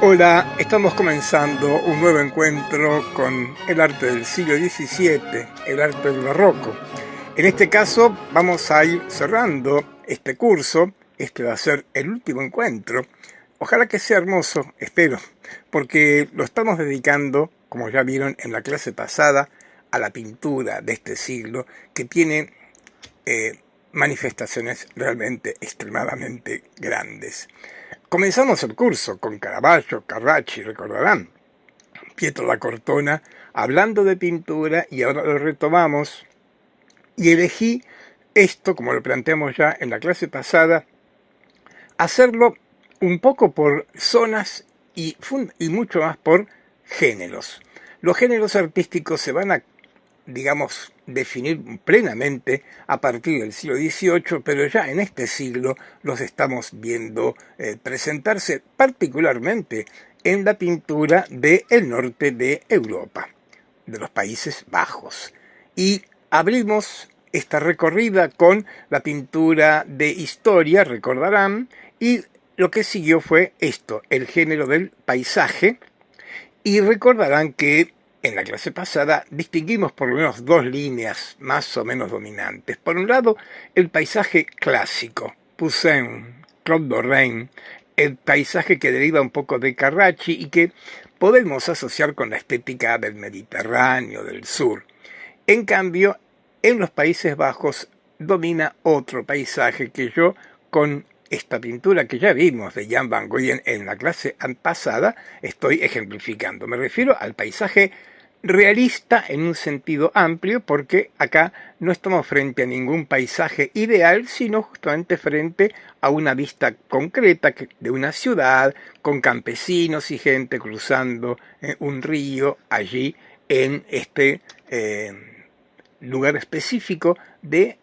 Hola, estamos comenzando un nuevo encuentro con el arte del siglo XVII, el arte del barroco. En este caso vamos a ir cerrando este curso, este va a ser el último encuentro. Ojalá que sea hermoso, espero, porque lo estamos dedicando, como ya vieron en la clase pasada, a la pintura de este siglo, que tiene manifestaciones realmente extremadamente grandes. Comenzamos el curso con Caravaggio, Carracci, recordarán, Pietro da Cortona, hablando de pintura, y ahora lo retomamos y elegí esto, como lo planteamos ya en la clase pasada, hacerlo un poco por zonas y mucho más por géneros. Los géneros artísticos se van a, digamos, definir plenamente a partir del siglo XVIII, pero ya en este siglo los estamos viendo presentarse particularmente en la pintura del norte de Europa, de los Países Bajos. Y abrimos esta recorrida con la pintura de historia, recordarán, y lo que siguió fue esto, el género del paisaje, y recordarán que en la clase pasada distinguimos por lo menos dos líneas más o menos dominantes. Por un lado, el paisaje clásico, Poussin, Claude Lorrain, el paisaje que deriva un poco de Carracci y que podemos asociar con la estética del Mediterráneo, del sur. En cambio, en los Países Bajos domina otro paisaje que yo, con esta pintura que ya vimos de Jan van Goyen en la clase pasada, estoy ejemplificando. Me refiero al paisaje realista en un sentido amplio, porque acá no estamos frente a ningún paisaje ideal, sino justamente frente a una vista concreta de una ciudad, con campesinos y gente cruzando un río allí en este lugar específico de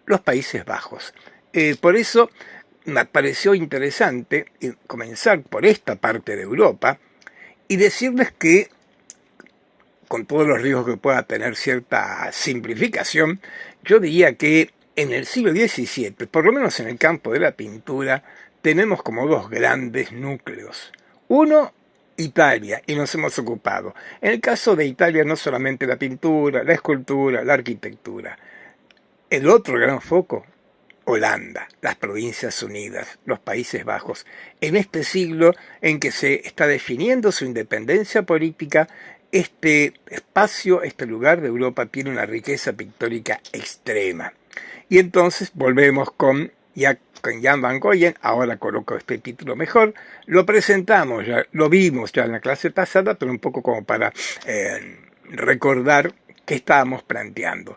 los Países Bajos. Por eso me pareció interesante comenzar por esta parte de Europa y decirles que, con todos los riesgos que pueda tener cierta simplificación, yo diría que en el siglo XVII, por lo menos en el campo de la pintura, tenemos como dos grandes núcleos. Uno, Italia, y nos hemos ocupado. En el caso de Italia, no solamente la pintura, la escultura, la arquitectura. El otro gran foco, Holanda, las Provincias Unidas, los Países Bajos, en este siglo en que se está definiendo su independencia política. Este espacio, este lugar de Europa tiene una riqueza pictórica extrema. Y entonces volvemos con Jan van Goyen, ahora coloco este título mejor, lo presentamos, ya, lo vimos ya en la clase pasada, pero un poco como para recordar qué estábamos planteando.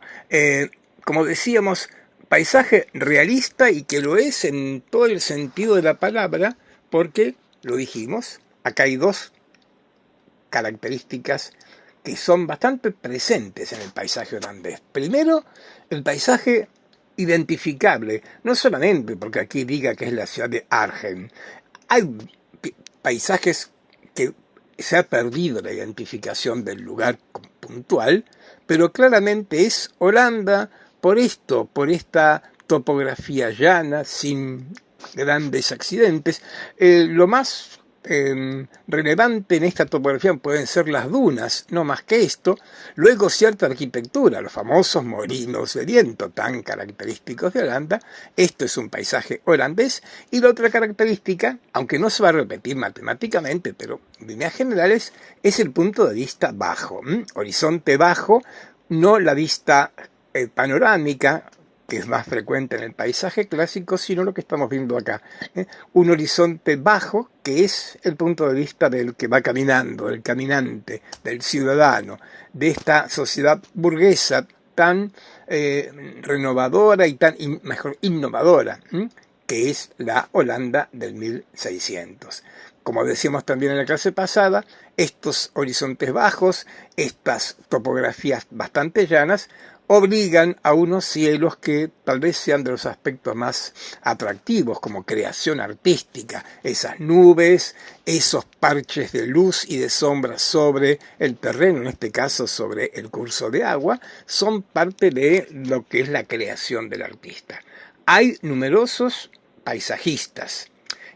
Como decíamos, paisaje realista, y que lo es en todo el sentido de la palabra, porque, lo dijimos, acá hay dos características que son bastante presentes en el paisaje holandés. Primero, el paisaje identificable, no solamente porque aquí diga que es la ciudad de Arnhem. Hay paisajes que se ha perdido la identificación del lugar puntual, pero claramente es Holanda por esto, por esta topografía llana, sin grandes accidentes. Lo más relevante en esta topografía pueden ser las dunas, no más que esto. Luego cierta arquitectura, los famosos molinos de viento tan característicos de Holanda. Esto es un paisaje holandés. Y la otra característica, aunque no se va a repetir matemáticamente, pero en líneas generales, es el punto de vista bajo, horizonte bajo, no la vista panorámica, que es más frecuente en el paisaje clásico, sino lo que estamos viendo acá. Un horizonte bajo, que es el punto de vista del que va caminando, del caminante, del ciudadano, de esta sociedad burguesa tan renovadora y tan, mejor, innovadora, que es la Holanda del 1600. Como decíamos también en la clase pasada, estos horizontes bajos, estas topografías bastante llanas, obligan a unos cielos que tal vez sean de los aspectos más atractivos como creación artística. Esas nubes, esos parches de luz y de sombra sobre el terreno, en este caso sobre el curso de agua, son parte de lo que es la creación del artista. Hay numerosos paisajistas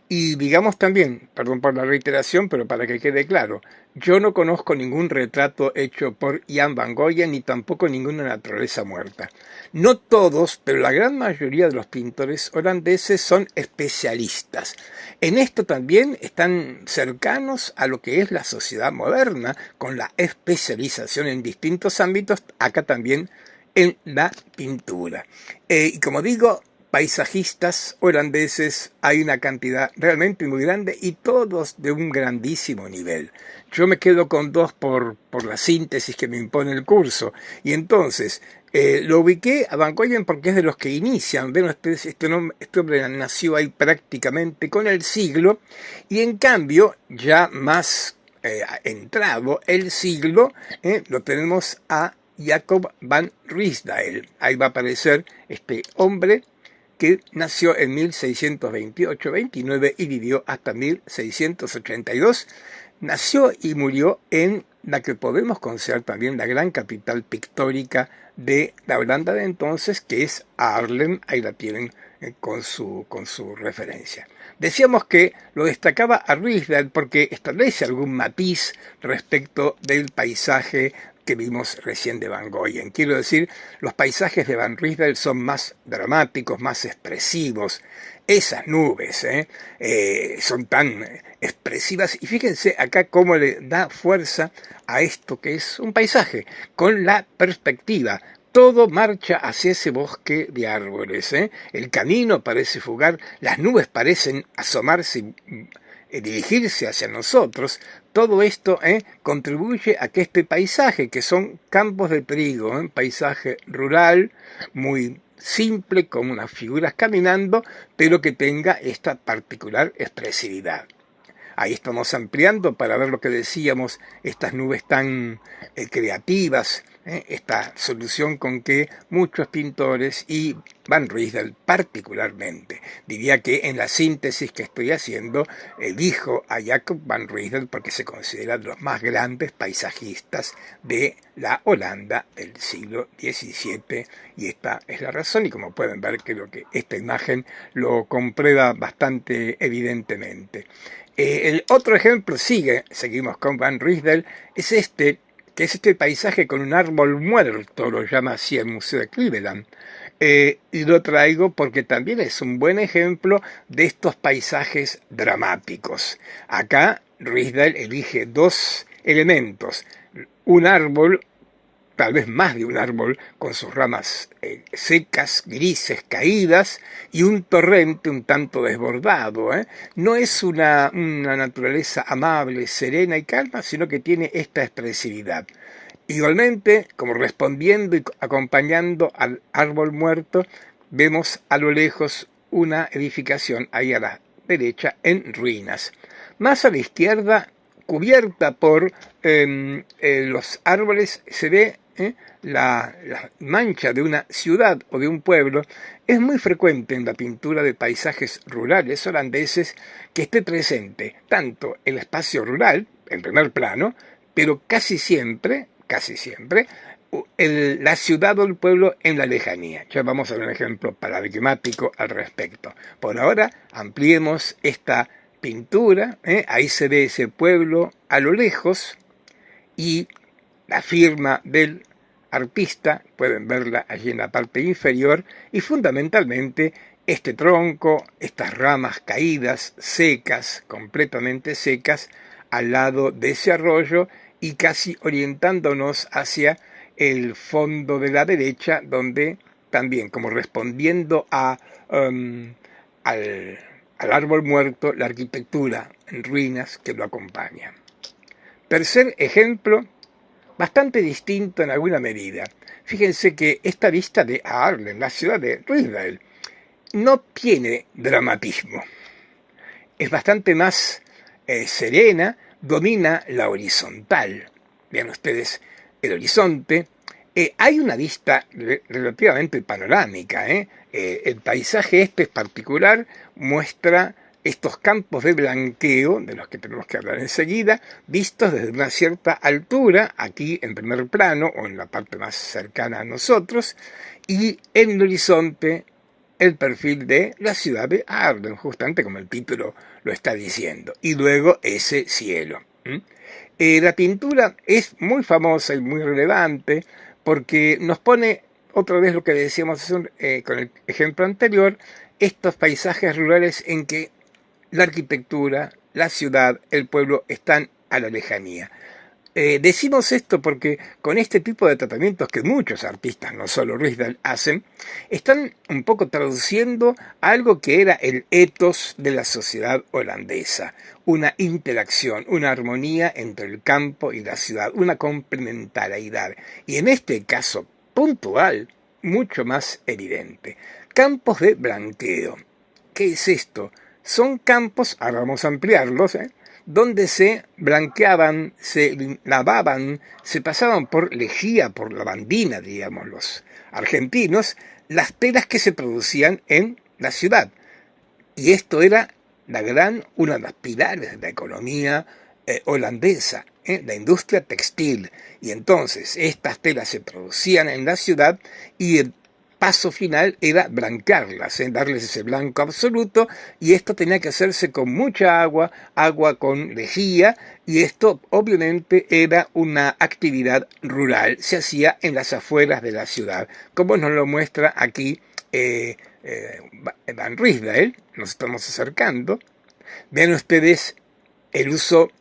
Y digamos también, perdón por la reiteración, pero para que quede claro, yo no conozco ningún retrato hecho por Jan van Goyen ni tampoco ninguna naturaleza muerta. No todos, pero la gran mayoría de los pintores holandeses son especialistas. En esto también están cercanos a lo que es la sociedad moderna, con la especialización en distintos ámbitos, acá también en la pintura. Y como digo, paisajistas holandeses hay una cantidad realmente muy grande y todos de un grandísimo nivel. Yo me quedo con dos por la síntesis que me impone el curso. Y entonces, lo ubiqué a Van Goyen porque es de los que inician. Ven ustedes, este hombre nació ahí prácticamente con el siglo y en cambio, ya más entrado el siglo, lo tenemos a Jacob van Riesdael. Ahí va a aparecer este hombre que nació en 1628-29 y vivió hasta 1682. Nació y murió en la que podemos considerar también la gran capital pictórica de la Holanda de entonces, que es Haarlem. Ahí la tienen con su referencia. Decíamos que lo destacaba a Riesdael porque establece algún matiz respecto del paisaje que vimos recién de Van Goyen. Quiero decir, los paisajes de Van Riesdael son más dramáticos, más expresivos. Esas nubes son tan expresivas. Y fíjense acá cómo le da fuerza a esto que es un paisaje, con la perspectiva. Todo marcha hacia ese bosque de árboles. El camino parece fugar, las nubes parecen asomarse dirigirse hacia nosotros. Todo esto contribuye a que este paisaje, que son campos de trigo, paisaje rural, muy simple, con unas figuras caminando, pero que tenga esta particular expresividad. Ahí estamos ampliando para ver lo que decíamos, estas nubes tan creativas, esta solución con que muchos pintores y Van Riesdael particularmente, diría que en la síntesis que estoy haciendo, elijo a Jacob van Riesdael porque se considera de los más grandes paisajistas de la Holanda del siglo XVII y esta es la razón y como pueden ver creo que esta imagen lo comprueba bastante evidentemente. El otro ejemplo seguimos con Van Riesdael, es que es este paisaje con un árbol muerto, lo llama así el Museo de Cleveland. Y lo traigo porque también es un buen ejemplo de estos paisajes dramáticos. Acá Riesdael elige dos elementos, un árbol, tal vez más de un árbol, con sus ramas secas, grises, caídas, y un torrente un tanto desbordado. No es una naturaleza amable, serena y calma, sino que tiene esta expresividad. Igualmente, como respondiendo y acompañando al árbol muerto, vemos a lo lejos una edificación ahí a la derecha en ruinas. Más a la izquierda, cubierta por los árboles, se ve la mancha de una ciudad o de un pueblo. Es muy frecuente en la pintura de paisajes rurales holandeses que esté presente tanto el espacio rural, en primer plano, pero casi siempre, la ciudad o el pueblo en la lejanía. Ya vamos a ver un ejemplo paradigmático al respecto. Por ahora, ampliemos esta pintura. Ahí se ve ese pueblo a lo lejos y la firma del artista, pueden verla allí en la parte inferior, y fundamentalmente este tronco, estas ramas caídas, secas, completamente secas, al lado de ese arroyo y casi orientándonos hacia el fondo de la derecha, donde también, como respondiendo al árbol muerto, la arquitectura en ruinas que lo acompaña. Tercer ejemplo, bastante distinto en alguna medida. Fíjense que esta vista de Haarlem, la ciudad de Riesdael, no tiene dramatismo. Es bastante más serena, domina la horizontal. Vean ustedes el horizonte. Hay una vista relativamente panorámica. El paisaje este particular muestra estos campos de blanqueo, de los que tenemos que hablar enseguida, vistos desde una cierta altura, aquí en primer plano o en la parte más cercana a nosotros, y en el horizonte el perfil de la ciudad de Arden, justamente como el título lo está diciendo, y luego ese cielo. La pintura es muy famosa y muy relevante porque nos pone, otra vez lo que decíamos con el ejemplo anterior, estos paisajes rurales en que la arquitectura, la ciudad, el pueblo están a la lejanía. Decimos esto porque con este tipo de tratamientos que muchos artistas, no solo Riesdael, hacen, están un poco traduciendo algo que era el ethos de la sociedad holandesa, una interacción, una armonía entre el campo y la ciudad, una complementariedad, y en este caso puntual, mucho más evidente. Campos de blanqueo. ¿Qué es esto? Son campos, ahora vamos a ampliarlos, donde se blanqueaban, se lavaban, se pasaban por lejía, por lavandina, digamos, los argentinos, las telas que se producían en la ciudad. Y esto era una de las pilares de la economía holandesa, la industria textil. Y entonces estas telas se producían en la ciudad y el paso final era blanquearlas, darles ese blanco absoluto, y esto tenía que hacerse con mucha agua, agua con lejía, y esto obviamente era una actividad rural, se hacía en las afueras de la ciudad, como nos lo muestra aquí Van Riesdael. Nos estamos acercando. Vean ustedes el uso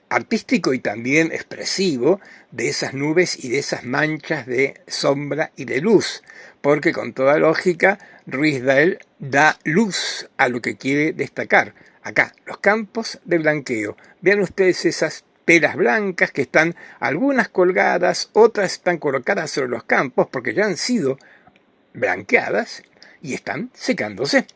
artístico y también expresivo de esas nubes y de esas manchas de sombra y de luz, porque con toda lógica Riesdael da luz a lo que quiere destacar. Acá, los campos de blanqueo. Vean ustedes esas telas blancas que están algunas colgadas, otras están colocadas sobre los campos porque ya han sido blanqueadas y están secándose.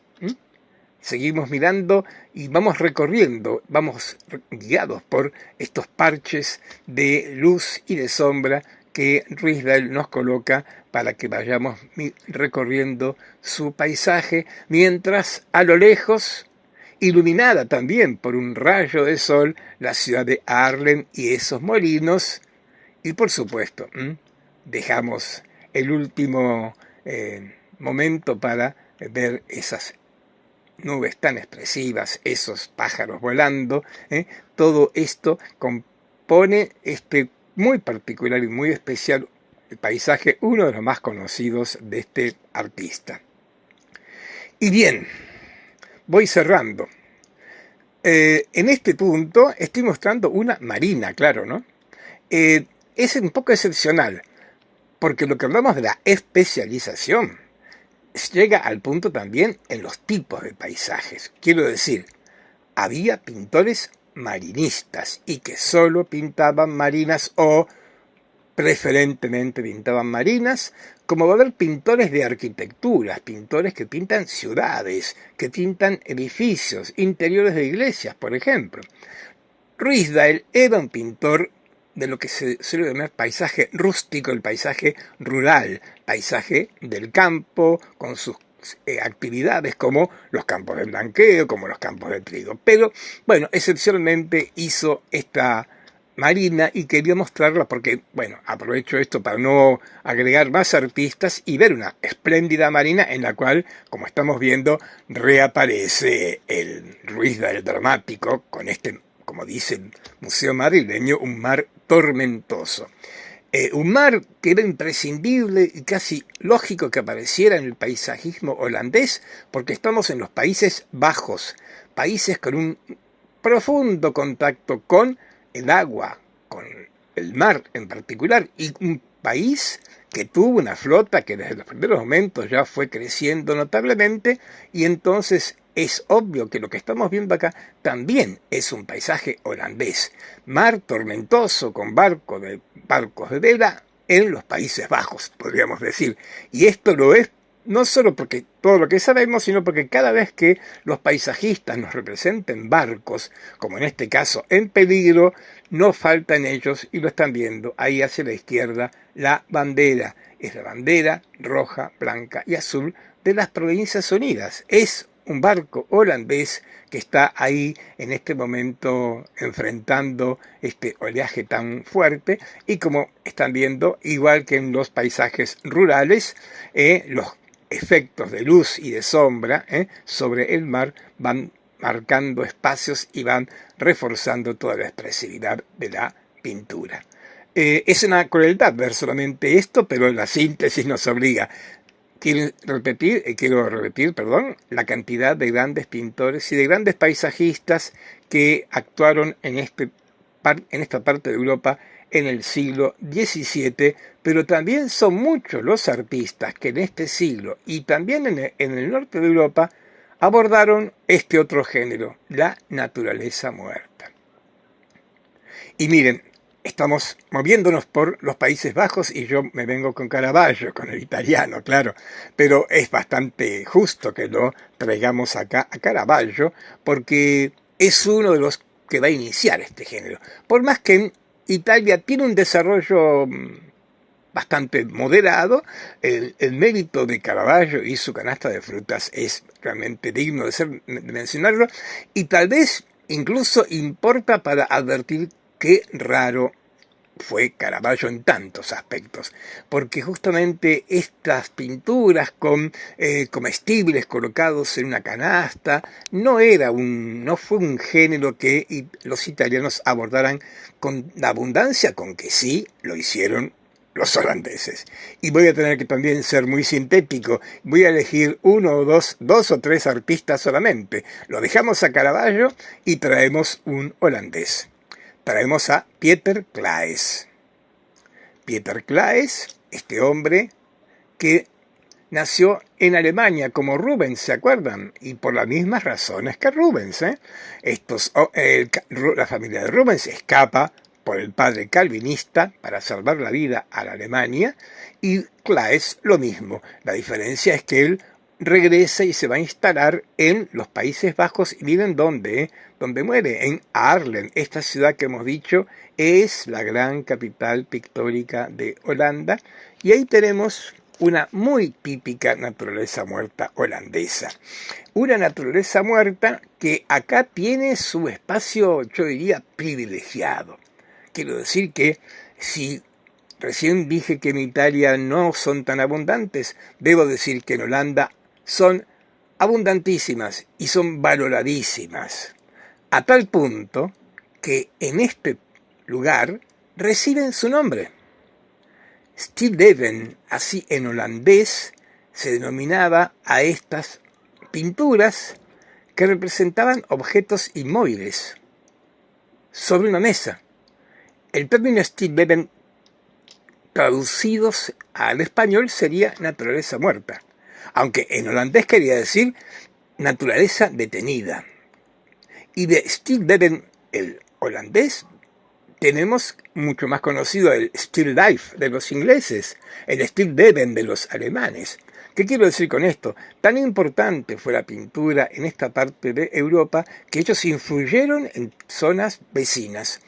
Seguimos mirando y vamos recorriendo, vamos guiados por estos parches de luz y de sombra que Riesdael nos coloca para que vayamos recorriendo su paisaje, mientras a lo lejos, iluminada también por un rayo de sol, la ciudad de Haarlem y esos molinos, y por supuesto, dejamos el último momento para ver esas nubes tan expresivas, esos pájaros volando, todo esto compone este muy particular y muy especial paisaje, uno de los más conocidos de este artista. Y bien, voy cerrando. En este punto estoy mostrando una marina, claro, ¿no? Es un poco excepcional, porque lo que hablamos de la especialización llega al punto también en los tipos de paisajes. Quiero decir, había pintores marinistas y que solo pintaban marinas o preferentemente pintaban marinas, como va a haber pintores de arquitecturas, pintores que pintan ciudades, que pintan edificios, interiores de iglesias, por ejemplo. Riesdael era un pintor de lo que se suele llamar paisaje rústico, el paisaje rural, paisaje del campo, con sus actividades como los campos de blanqueo, como los campos de trigo. Pero, bueno, excepcionalmente hizo esta marina y quería mostrarla porque, bueno, aprovecho esto para no agregar más artistas y ver una espléndida marina en la cual, como estamos viendo, reaparece el Riesdael dramático con este, como dice el Museo Madrileño, un mar tormentoso. Un mar que era imprescindible y casi lógico que apareciera en el paisajismo holandés, porque estamos en los Países Bajos, países con un profundo contacto con el agua, con el mar en particular, y un país que tuvo una flota que desde los primeros momentos ya fue creciendo notablemente, y entonces es obvio que lo que estamos viendo acá también es un paisaje holandés. Mar tormentoso con barcos de vela en los Países Bajos, podríamos decir. Y esto lo es no solo porque todo lo que sabemos, sino porque cada vez que los paisajistas nos representen barcos, como en este caso en peligro, no faltan ellos, y lo están viendo ahí hacia la izquierda, la bandera. Es la bandera roja, blanca y azul de las Provincias Unidas. Es un barco holandés que está ahí en este momento enfrentando este oleaje tan fuerte, y como están viendo, igual que en los paisajes rurales, los efectos de luz y de sombra sobre el mar van marcando espacios y van reforzando toda la expresividad de la pintura. Es una crueldad ver solamente esto, pero la síntesis nos obliga. Quiero repetir, la cantidad de grandes pintores y de grandes paisajistas que actuaron en esta parte de Europa en el siglo XVII, pero también son muchos los artistas que en este siglo y también en el norte de Europa abordaron este otro género, la naturaleza muerta. Y miren, estamos moviéndonos por los Países Bajos y yo me vengo con Caravaggio, con el italiano, claro, pero es bastante justo que lo traigamos acá a Caravaggio porque es uno de los que va a iniciar este género. Por más que en Italia tiene un desarrollo bastante moderado, el mérito de Caravaggio y su canasta de frutas es realmente digno de mencionarlo, y tal vez incluso importa para advertir qué raro fue Caravaggio en tantos aspectos, porque justamente estas pinturas con comestibles colocados en una canasta no fue un género que los italianos abordaran con la abundancia con que sí lo hicieron los holandeses. Y voy a tener que también ser muy sintético, voy a elegir dos o tres artistas solamente. Lo dejamos a Caravaggio y traemos un holandés. Traemos a Pieter Claes. Pieter Claes, este hombre que nació en Alemania como Rubens, ¿se acuerdan? Y por las mismas razones que Rubens. La familia de Rubens escapa por el padre calvinista para salvar la vida a la Alemania, y Claes lo mismo. La diferencia es que él regresa y se va a instalar en los Países Bajos. Y miren dónde muere, en Haarlem. Esta ciudad que hemos dicho es la gran capital pictórica de Holanda, y ahí tenemos una muy típica naturaleza muerta holandesa. Una naturaleza muerta que acá tiene su espacio, yo diría, privilegiado. Quiero decir que si recién dije que en Italia no son tan abundantes, debo decir que en Holanda son abundantísimas y son valoradísimas, a tal punto que en este lugar reciben su nombre. Stilleben, así en holandés, se denominaba a estas pinturas que representaban objetos inmóviles sobre una mesa. El término Stilleben traducidos al español sería naturaleza muerta, aunque en holandés quería decir naturaleza detenida. Y de Stilleben, el holandés, tenemos mucho más conocido el still life de los ingleses, el Stilleben de los alemanes. ¿Qué quiero decir con esto? Tan importante fue la pintura en esta parte de Europa que ellos influyeron en zonas vecinas.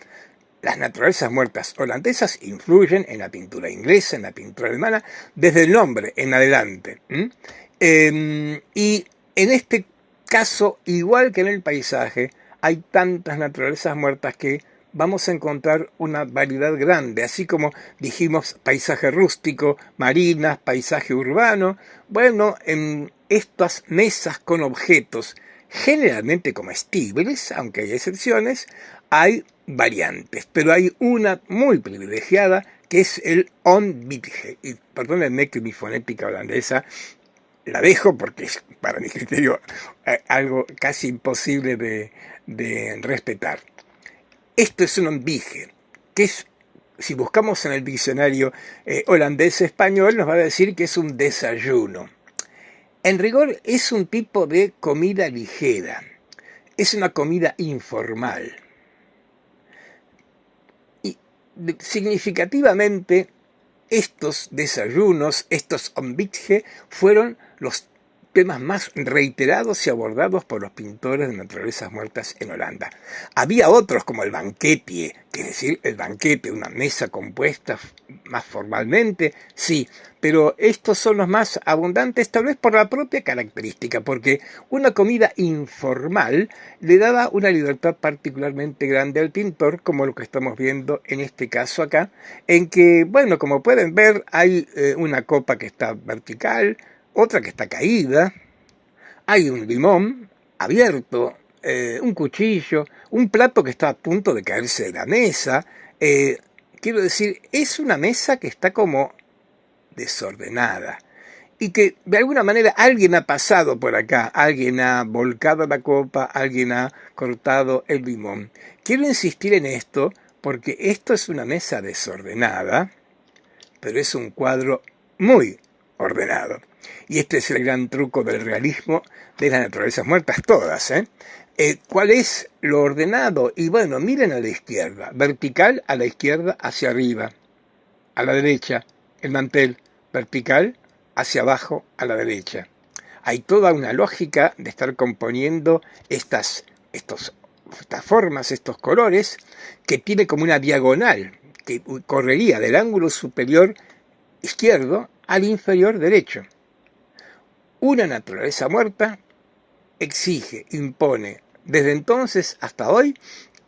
Las naturalezas muertas holandesas influyen en la pintura inglesa, en la pintura alemana, desde el nombre en adelante. Y en este caso, igual que en el paisaje, hay tantas naturalezas muertas que vamos a encontrar una variedad grande, así como dijimos paisaje rústico, marinas, paisaje urbano. Bueno, en estas mesas con objetos generalmente comestibles, aunque hay excepciones, hay variantes, pero hay una muy privilegiada que es el onbitge. Y perdónenme que mi fonética holandesa la dejo porque es, para mi criterio, algo casi imposible de respetar. Esto es un onbitge, que es, si buscamos en el diccionario holandés-español, nos va a decir que es un desayuno. En rigor es un tipo de comida ligera, es una comida informal. Y significativamente estos desayunos, estos onbitge, fueron los temas más reiterados y abordados por los pintores de naturalezas muertas en Holanda. Había otros como el banquete, que es decir, el banquete, una mesa compuesta más formalmente, sí, pero estos son los más abundantes tal vez por la propia característica, porque una comida informal le daba una libertad particularmente grande al pintor, como lo que estamos viendo en este caso acá, en que, bueno, como pueden ver, hay una copa que está vertical, otra que está caída, hay un limón abierto, un cuchillo, un plato que está a punto de caerse de la mesa. Quiero decir, es una mesa que está como desordenada y que de alguna manera alguien ha pasado por acá, alguien ha volcado la copa, alguien ha cortado el limón. Quiero insistir en esto porque esto es una mesa desordenada, pero es un cuadro muy ordenado. Y este es el gran truco del realismo de las naturalezas muertas todas, ¿eh? ¿Cuál es lo ordenado? Y bueno, miren a la izquierda, vertical a la izquierda hacia arriba, a la derecha, el mantel, vertical hacia abajo a la derecha. Hay toda una lógica de estar componiendo estas formas, estos colores, que tiene como una diagonal que correría del ángulo superior izquierdo al inferior derecho. Una naturaleza muerta exige, impone, desde entonces hasta hoy,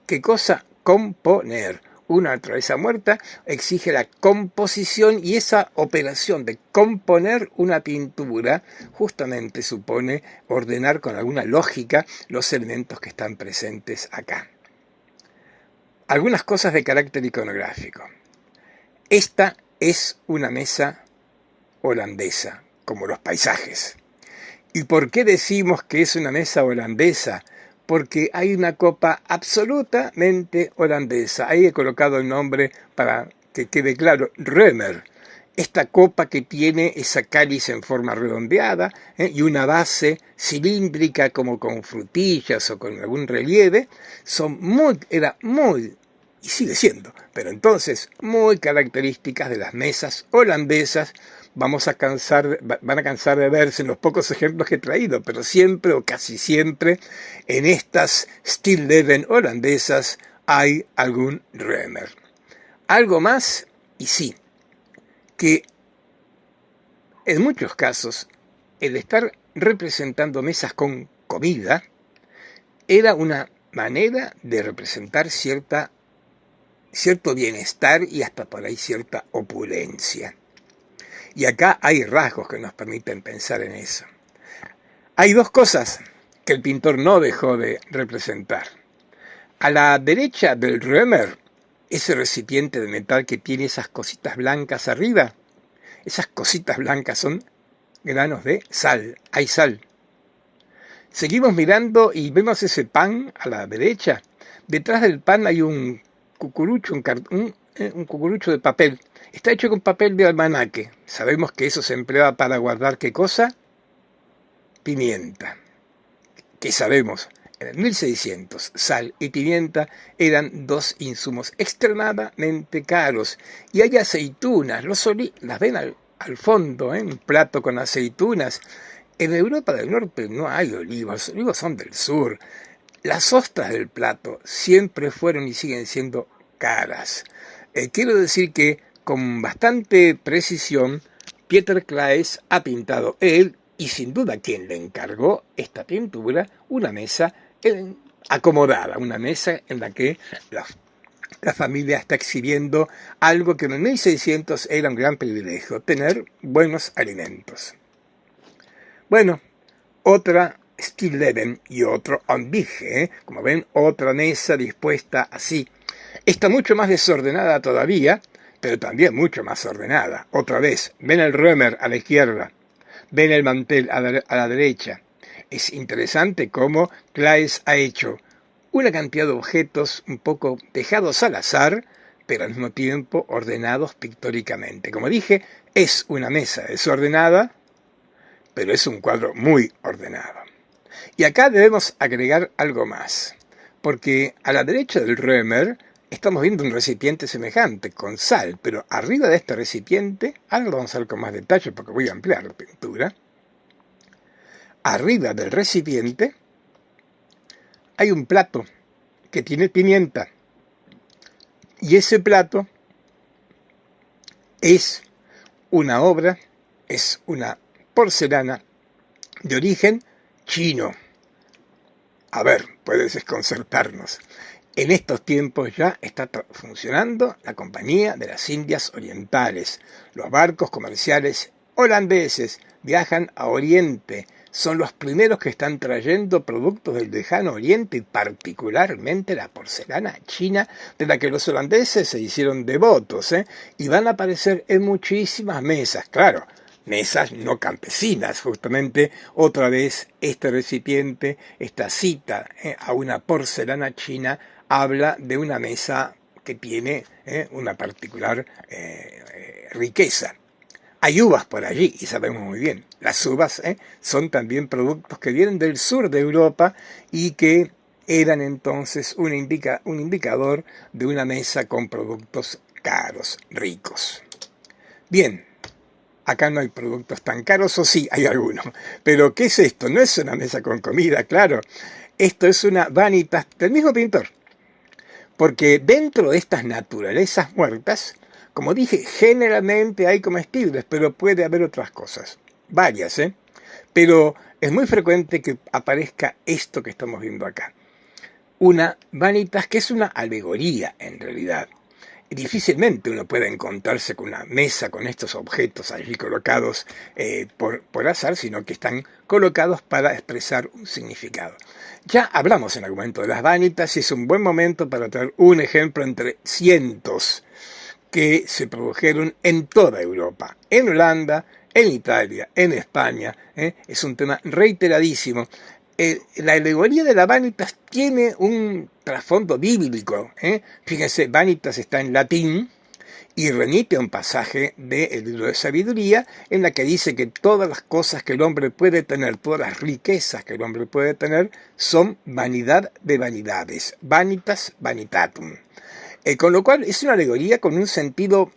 ¿qué cosa? Componer. Una naturaleza muerta exige la composición y esa operación de componer una pintura justamente supone ordenar con alguna lógica los elementos que están presentes acá. Algunas cosas de carácter iconográfico. Esta es una mesa holandesa, como los paisajes. ¿Y por qué decimos que es una mesa holandesa? Porque hay una copa absolutamente holandesa. Ahí he colocado el nombre para que quede claro, Römer. Esta copa que tiene esa cáliz en forma redondeada y una base cilíndrica como con frutillas o con algún relieve, era muy, y sigue siendo, pero entonces muy características de las mesas holandesas. Van a cansar de verse en los pocos ejemplos que he traído, pero siempre o casi siempre en estas Stilleben holandesas hay algún Römer. Algo más, y sí, que en muchos casos el estar representando mesas con comida era una manera de representar cierto bienestar y hasta por ahí cierta opulencia. Y acá hay rasgos que nos permiten pensar en eso. Hay dos cosas que el pintor no dejó de representar. A la derecha del Römer, ese recipiente de metal que tiene esas cositas blancas arriba, esas cositas blancas son granos de sal, hay sal. Seguimos mirando y vemos ese pan a la derecha. Detrás del pan hay un cucurucho, un cucurucho de papel. Está hecho con papel de almanaque. Sabemos que eso se empleaba para guardar ¿qué cosa? Pimienta. ¿Qué sabemos? En el 1600, sal y pimienta eran dos insumos extremadamente caros. Y hay aceitunas, las ven al fondo, un plato con aceitunas. En Europa del Norte no hay olivos, los olivos son del sur. Las ostras del plato siempre fueron y siguen siendo caras. Quiero decir que con bastante precisión Pieter Claes ha pintado él, y sin duda quien le encargó esta pintura, una mesa acomodada, una mesa en la que la familia está exhibiendo algo que en el 1600 era un gran privilegio, tener buenos alimentos. Bueno, otra Stilleben y otro Ambige, como ven, otra mesa dispuesta así. Está mucho más desordenada todavía, pero también mucho más ordenada. Otra vez, ven el Römer a la izquierda, ven el mantel a la derecha. Es interesante cómo Claes ha hecho una cantidad de objetos un poco dejados al azar, pero al mismo tiempo ordenados pictóricamente. Como dije, es una mesa desordenada, pero es un cuadro muy ordenado. Y acá debemos agregar algo más, porque a la derecha del Römer estamos viendo un recipiente semejante, con sal, pero arriba de este recipiente, ahora lo vamos a ver con más detalle porque voy a ampliar la pintura, arriba del recipiente hay un plato que tiene pimienta, y ese plato es una obra, es una porcelana de origen chino. A ver, puedes desconcertarnos. En estos tiempos ya está funcionando la Compañía de las Indias Orientales. Los barcos comerciales holandeses viajan a Oriente. Son los primeros que están trayendo productos del lejano Oriente y particularmente la porcelana china, de la que los holandeses se hicieron devotos, y van a aparecer en muchísimas mesas, claro, mesas no campesinas, justamente otra vez este recipiente, esta cita a una porcelana china, habla de una mesa que tiene una particular riqueza. Hay uvas por allí y sabemos muy bien, las uvas son también productos que vienen del sur de Europa y que eran entonces un indicador de una mesa con productos caros, ricos. Bien, acá no hay productos tan caros, o sí, hay algunos. Pero, ¿qué es esto? No es una mesa con comida, claro. Esto es una vanitas del mismo pintor. Porque dentro de estas naturalezas muertas, como dije, generalmente hay comestibles, pero puede haber otras cosas. Varias, ¿eh? Pero es muy frecuente que aparezca esto que estamos viendo acá. Una vanitas que es una alegoría, en realidad. Difícilmente uno puede encontrarse con una mesa con estos objetos allí colocados por azar, sino que están colocados para expresar un significado. Ya hablamos en algún momento de las vanitas y es un buen momento para traer un ejemplo entre cientos que se produjeron en toda Europa, en Holanda, en Italia, en España. Es un tema reiteradísimo. La alegoría de la vanitas tiene un trasfondo bíblico. Fíjense, vanitas está en latín y remite a un pasaje del libro de sabiduría en la que dice que todas las cosas que el hombre puede tener, todas las riquezas que el hombre puede tener, son vanidad de vanidades, vanitas vanitatum. Con lo cual es una alegoría con un sentido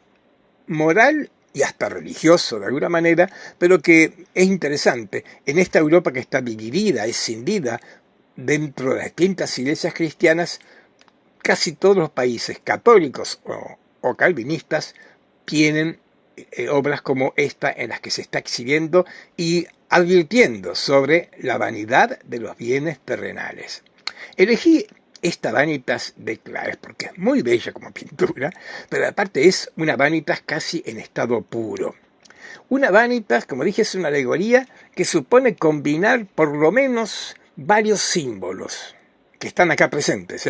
moral y hasta religioso de alguna manera, pero que es interesante. En esta Europa que está dividida, escindida dentro de las distintas iglesias cristianas, casi todos los países católicos o calvinistas tienen obras como esta en las que se está exhibiendo y advirtiendo sobre la vanidad de los bienes terrenales. Elegí esta vanitas de Clares porque es muy bella como pintura, pero aparte es una vanitas casi en estado puro. Una vanitas, como dije, es una alegoría que supone combinar por lo menos varios símbolos que están acá presentes.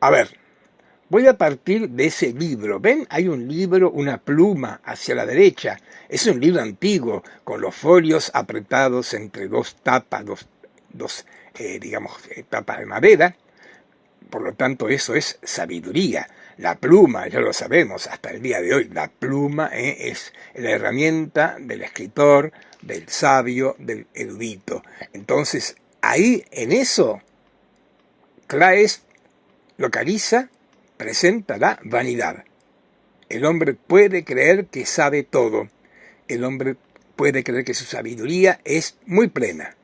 A ver, voy a partir de ese libro. ¿Ven? Hay un libro, una pluma hacia la derecha. Es un libro antiguo, con los folios apretados entre dos tapas, dos tapas de madera. Por lo tanto, eso es sabiduría. La pluma, ya lo sabemos, hasta el día de hoy, la pluma es la herramienta del escritor, del sabio, del erudito. Entonces, ahí, en eso, Claes localiza, presenta la vanidad. El hombre puede creer que sabe todo. El hombre puede creer que su sabiduría es muy plena.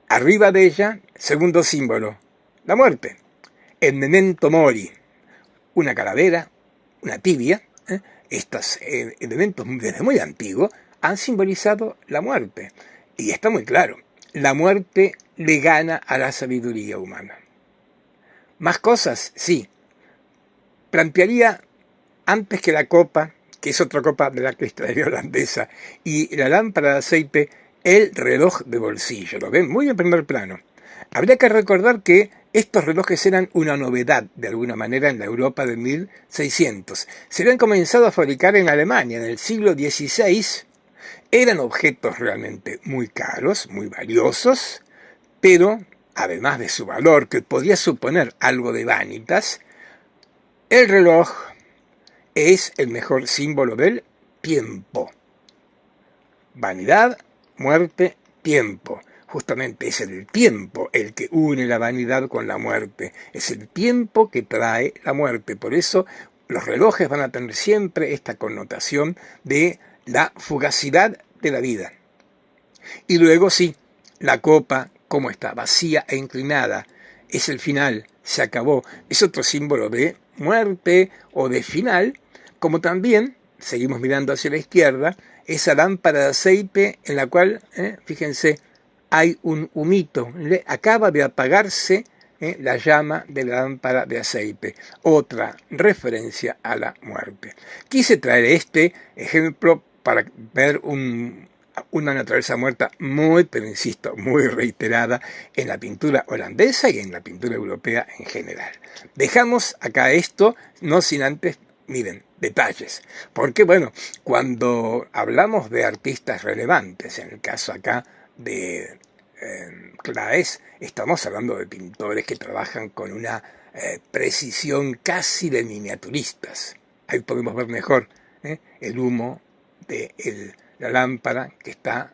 Arriba de ella, segundo símbolo, la muerte. El memento mori, una calavera, una tibia. Estos elementos desde muy antiguo han simbolizado la muerte. Y está muy claro, la muerte le gana a la sabiduría humana. Más cosas, sí. Plantearía antes que la copa, que es otra copa de la cristalería holandesa, y la lámpara de aceite, el reloj de bolsillo. ¿Lo ven? Muy en primer plano. Habría que recordar que estos relojes eran una novedad, de alguna manera, en la Europa de 1600. Se habían comenzado a fabricar en Alemania en el siglo XVI. Eran objetos realmente muy caros, muy valiosos, pero, además de su valor, que podía suponer algo de vanitas, el reloj es el mejor símbolo del tiempo. Vanidad, muerte, tiempo. Justamente es el tiempo el que une la vanidad con la muerte. Es el tiempo que trae la muerte. Por eso los relojes van a tener siempre esta connotación de la fugacidad de la vida. Y luego sí, la copa, como está, vacía e inclinada, es el final, se acabó. Es otro símbolo de muerte o de final, como también, seguimos mirando hacia la izquierda, esa lámpara de aceite en la cual, fíjense, hay un humito, acaba de apagarse la llama de la lámpara de aceite, otra referencia a la muerte. Quise traer este ejemplo para ver una naturaleza muerta muy, pero insisto, muy reiterada en la pintura holandesa y en la pintura europea en general. Dejamos acá esto, no sin antes, miren, detalles. Porque, bueno, cuando hablamos de artistas relevantes, en el caso acá de Claes, estamos hablando de pintores que trabajan con una precisión casi de miniaturistas. Ahí podemos ver mejor el humo de la lámpara que está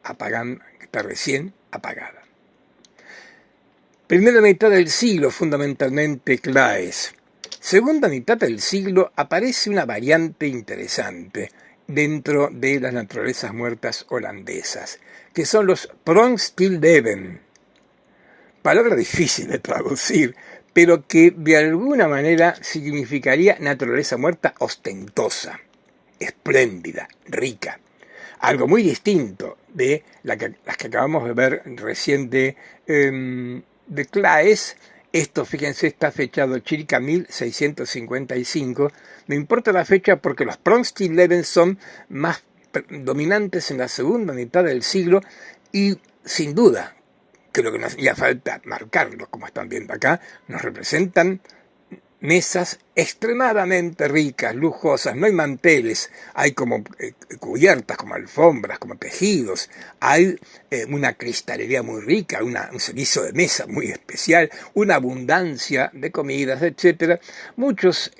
apagando, que está recién apagada. Primera mitad del siglo, fundamentalmente Claes. Segunda mitad del siglo aparece una variante interesante dentro de las naturalezas muertas holandesas, que son los Pronkstilleven. Palabra difícil de traducir, pero que de alguna manera significaría naturaleza muerta ostentosa, espléndida, rica. Algo muy distinto de las que acabamos de ver recién de Claes. Esto, fíjense, está fechado Chirica 1655. Me importa la fecha porque los Pronkstilleven son más dominantes en la segunda mitad del siglo y, sin duda, creo que no hacía falta marcarlo, como están viendo acá, nos representan mesas extremadamente ricas, lujosas, no hay manteles, hay como cubiertas, como alfombras, como tejidos, hay una cristalería muy rica, un servicio de mesa muy especial, una abundancia de comidas, etc. Muchos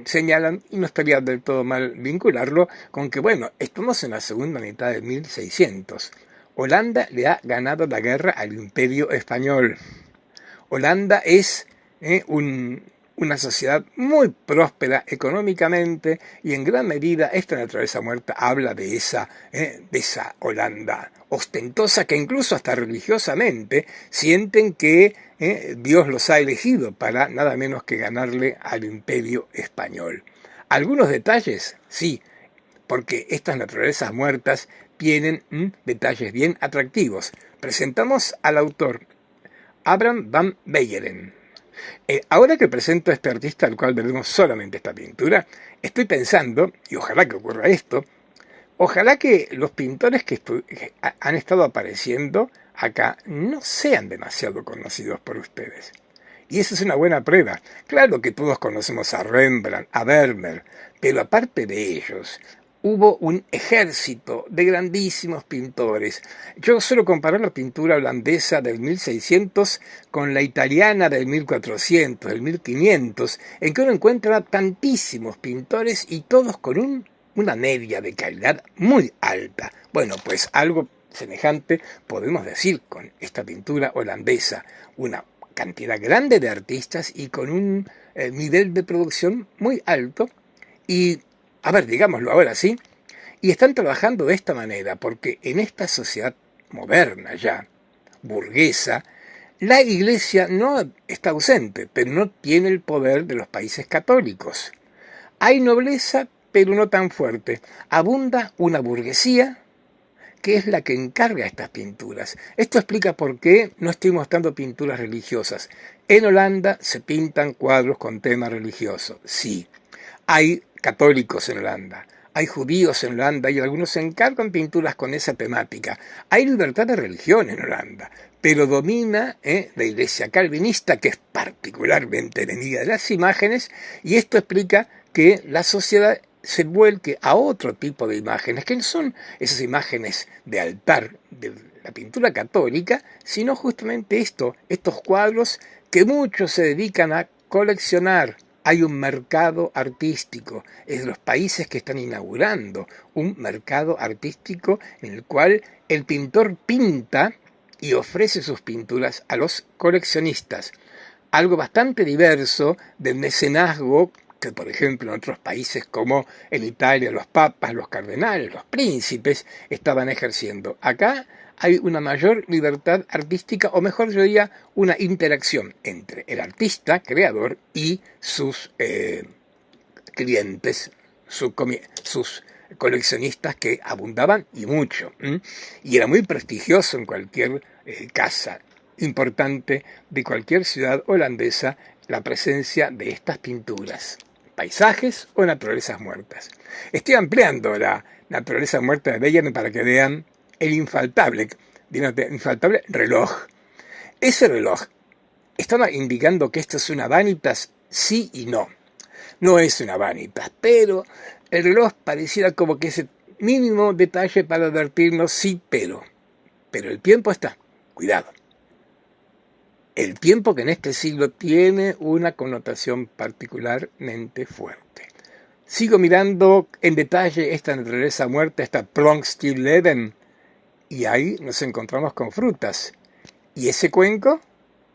señalan, y no estaría del todo mal vincularlo, con que, bueno, estamos en la segunda mitad de 1600. Holanda le ha ganado la guerra al Imperio Español. Holanda es una sociedad muy próspera económicamente y en gran medida esta naturaleza muerta habla de esa Holanda ostentosa que incluso hasta religiosamente sienten que Dios los ha elegido para nada menos que ganarle al Imperio Español. Algunos detalles, sí, porque estas naturalezas muertas tienen detalles bien atractivos. Presentamos al autor Abraham van Beieren. Ahora que presento a este artista al cual veremos solamente esta pintura, estoy pensando, y ojalá que ocurra esto, ojalá que los pintores que han estado apareciendo acá no sean demasiado conocidos por ustedes. Y esa es una buena prueba. Claro que todos conocemos a Rembrandt, a Vermeer, pero aparte de ellos, hubo un ejército de grandísimos pintores. Yo suelo comparar la pintura holandesa del 1600 con la italiana del 1400, del 1500, en que uno encuentra tantísimos pintores y todos con una media de calidad muy alta. Bueno, pues algo semejante podemos decir con esta pintura holandesa, una cantidad grande de artistas y con un nivel de producción muy alto y, a ver, digámoslo ahora sí, y están trabajando de esta manera porque en esta sociedad moderna ya, burguesa, la Iglesia no está ausente, pero no tiene el poder de los países católicos. Hay nobleza, pero no tan fuerte. Abunda una burguesía que es la que encarga estas pinturas. Esto explica por qué no estoy mostrando pinturas religiosas. En Holanda se pintan cuadros con tema religioso, sí. Hay católicos en Holanda, hay judíos en Holanda y algunos se encargan pinturas con esa temática. Hay libertad de religión en Holanda, pero domina la iglesia calvinista, que es particularmente enemiga de las imágenes, y esto explica que la sociedad se vuelque a otro tipo de imágenes, que no son esas imágenes de altar de la pintura católica, sino justamente estos cuadros que muchos se dedican a coleccionar. Hay un mercado artístico, es de los países que están inaugurando un mercado artístico en el cual el pintor pinta y ofrece sus pinturas a los coleccionistas. Algo bastante diverso del mecenazgo que, por ejemplo, en otros países como en Italia los papas, los cardenales, los príncipes estaban ejerciendo. Acá hay una mayor libertad artística, o mejor yo diría, una interacción entre el artista, creador, y sus clientes, sus coleccionistas que abundaban y mucho. Y era muy prestigioso en cualquier casa importante de cualquier ciudad holandesa la presencia de estas pinturas. paisajes o naturalezas muertas. Estoy ampliando la naturaleza muerta de Bellarmine para que vean el infaltable reloj. Ese reloj estaba indicando que esto es una vanitas, sí y no. No es una vanitas, pero el reloj pareciera como que ese mínimo detalle para advertirnos sí, pero el tiempo está, cuidado. El tiempo que en este siglo tiene una connotación particularmente fuerte. Sigo mirando en detalle esta naturaleza muerta, esta Plonkstilleben, y ahí nos encontramos con frutas. Y ese cuenco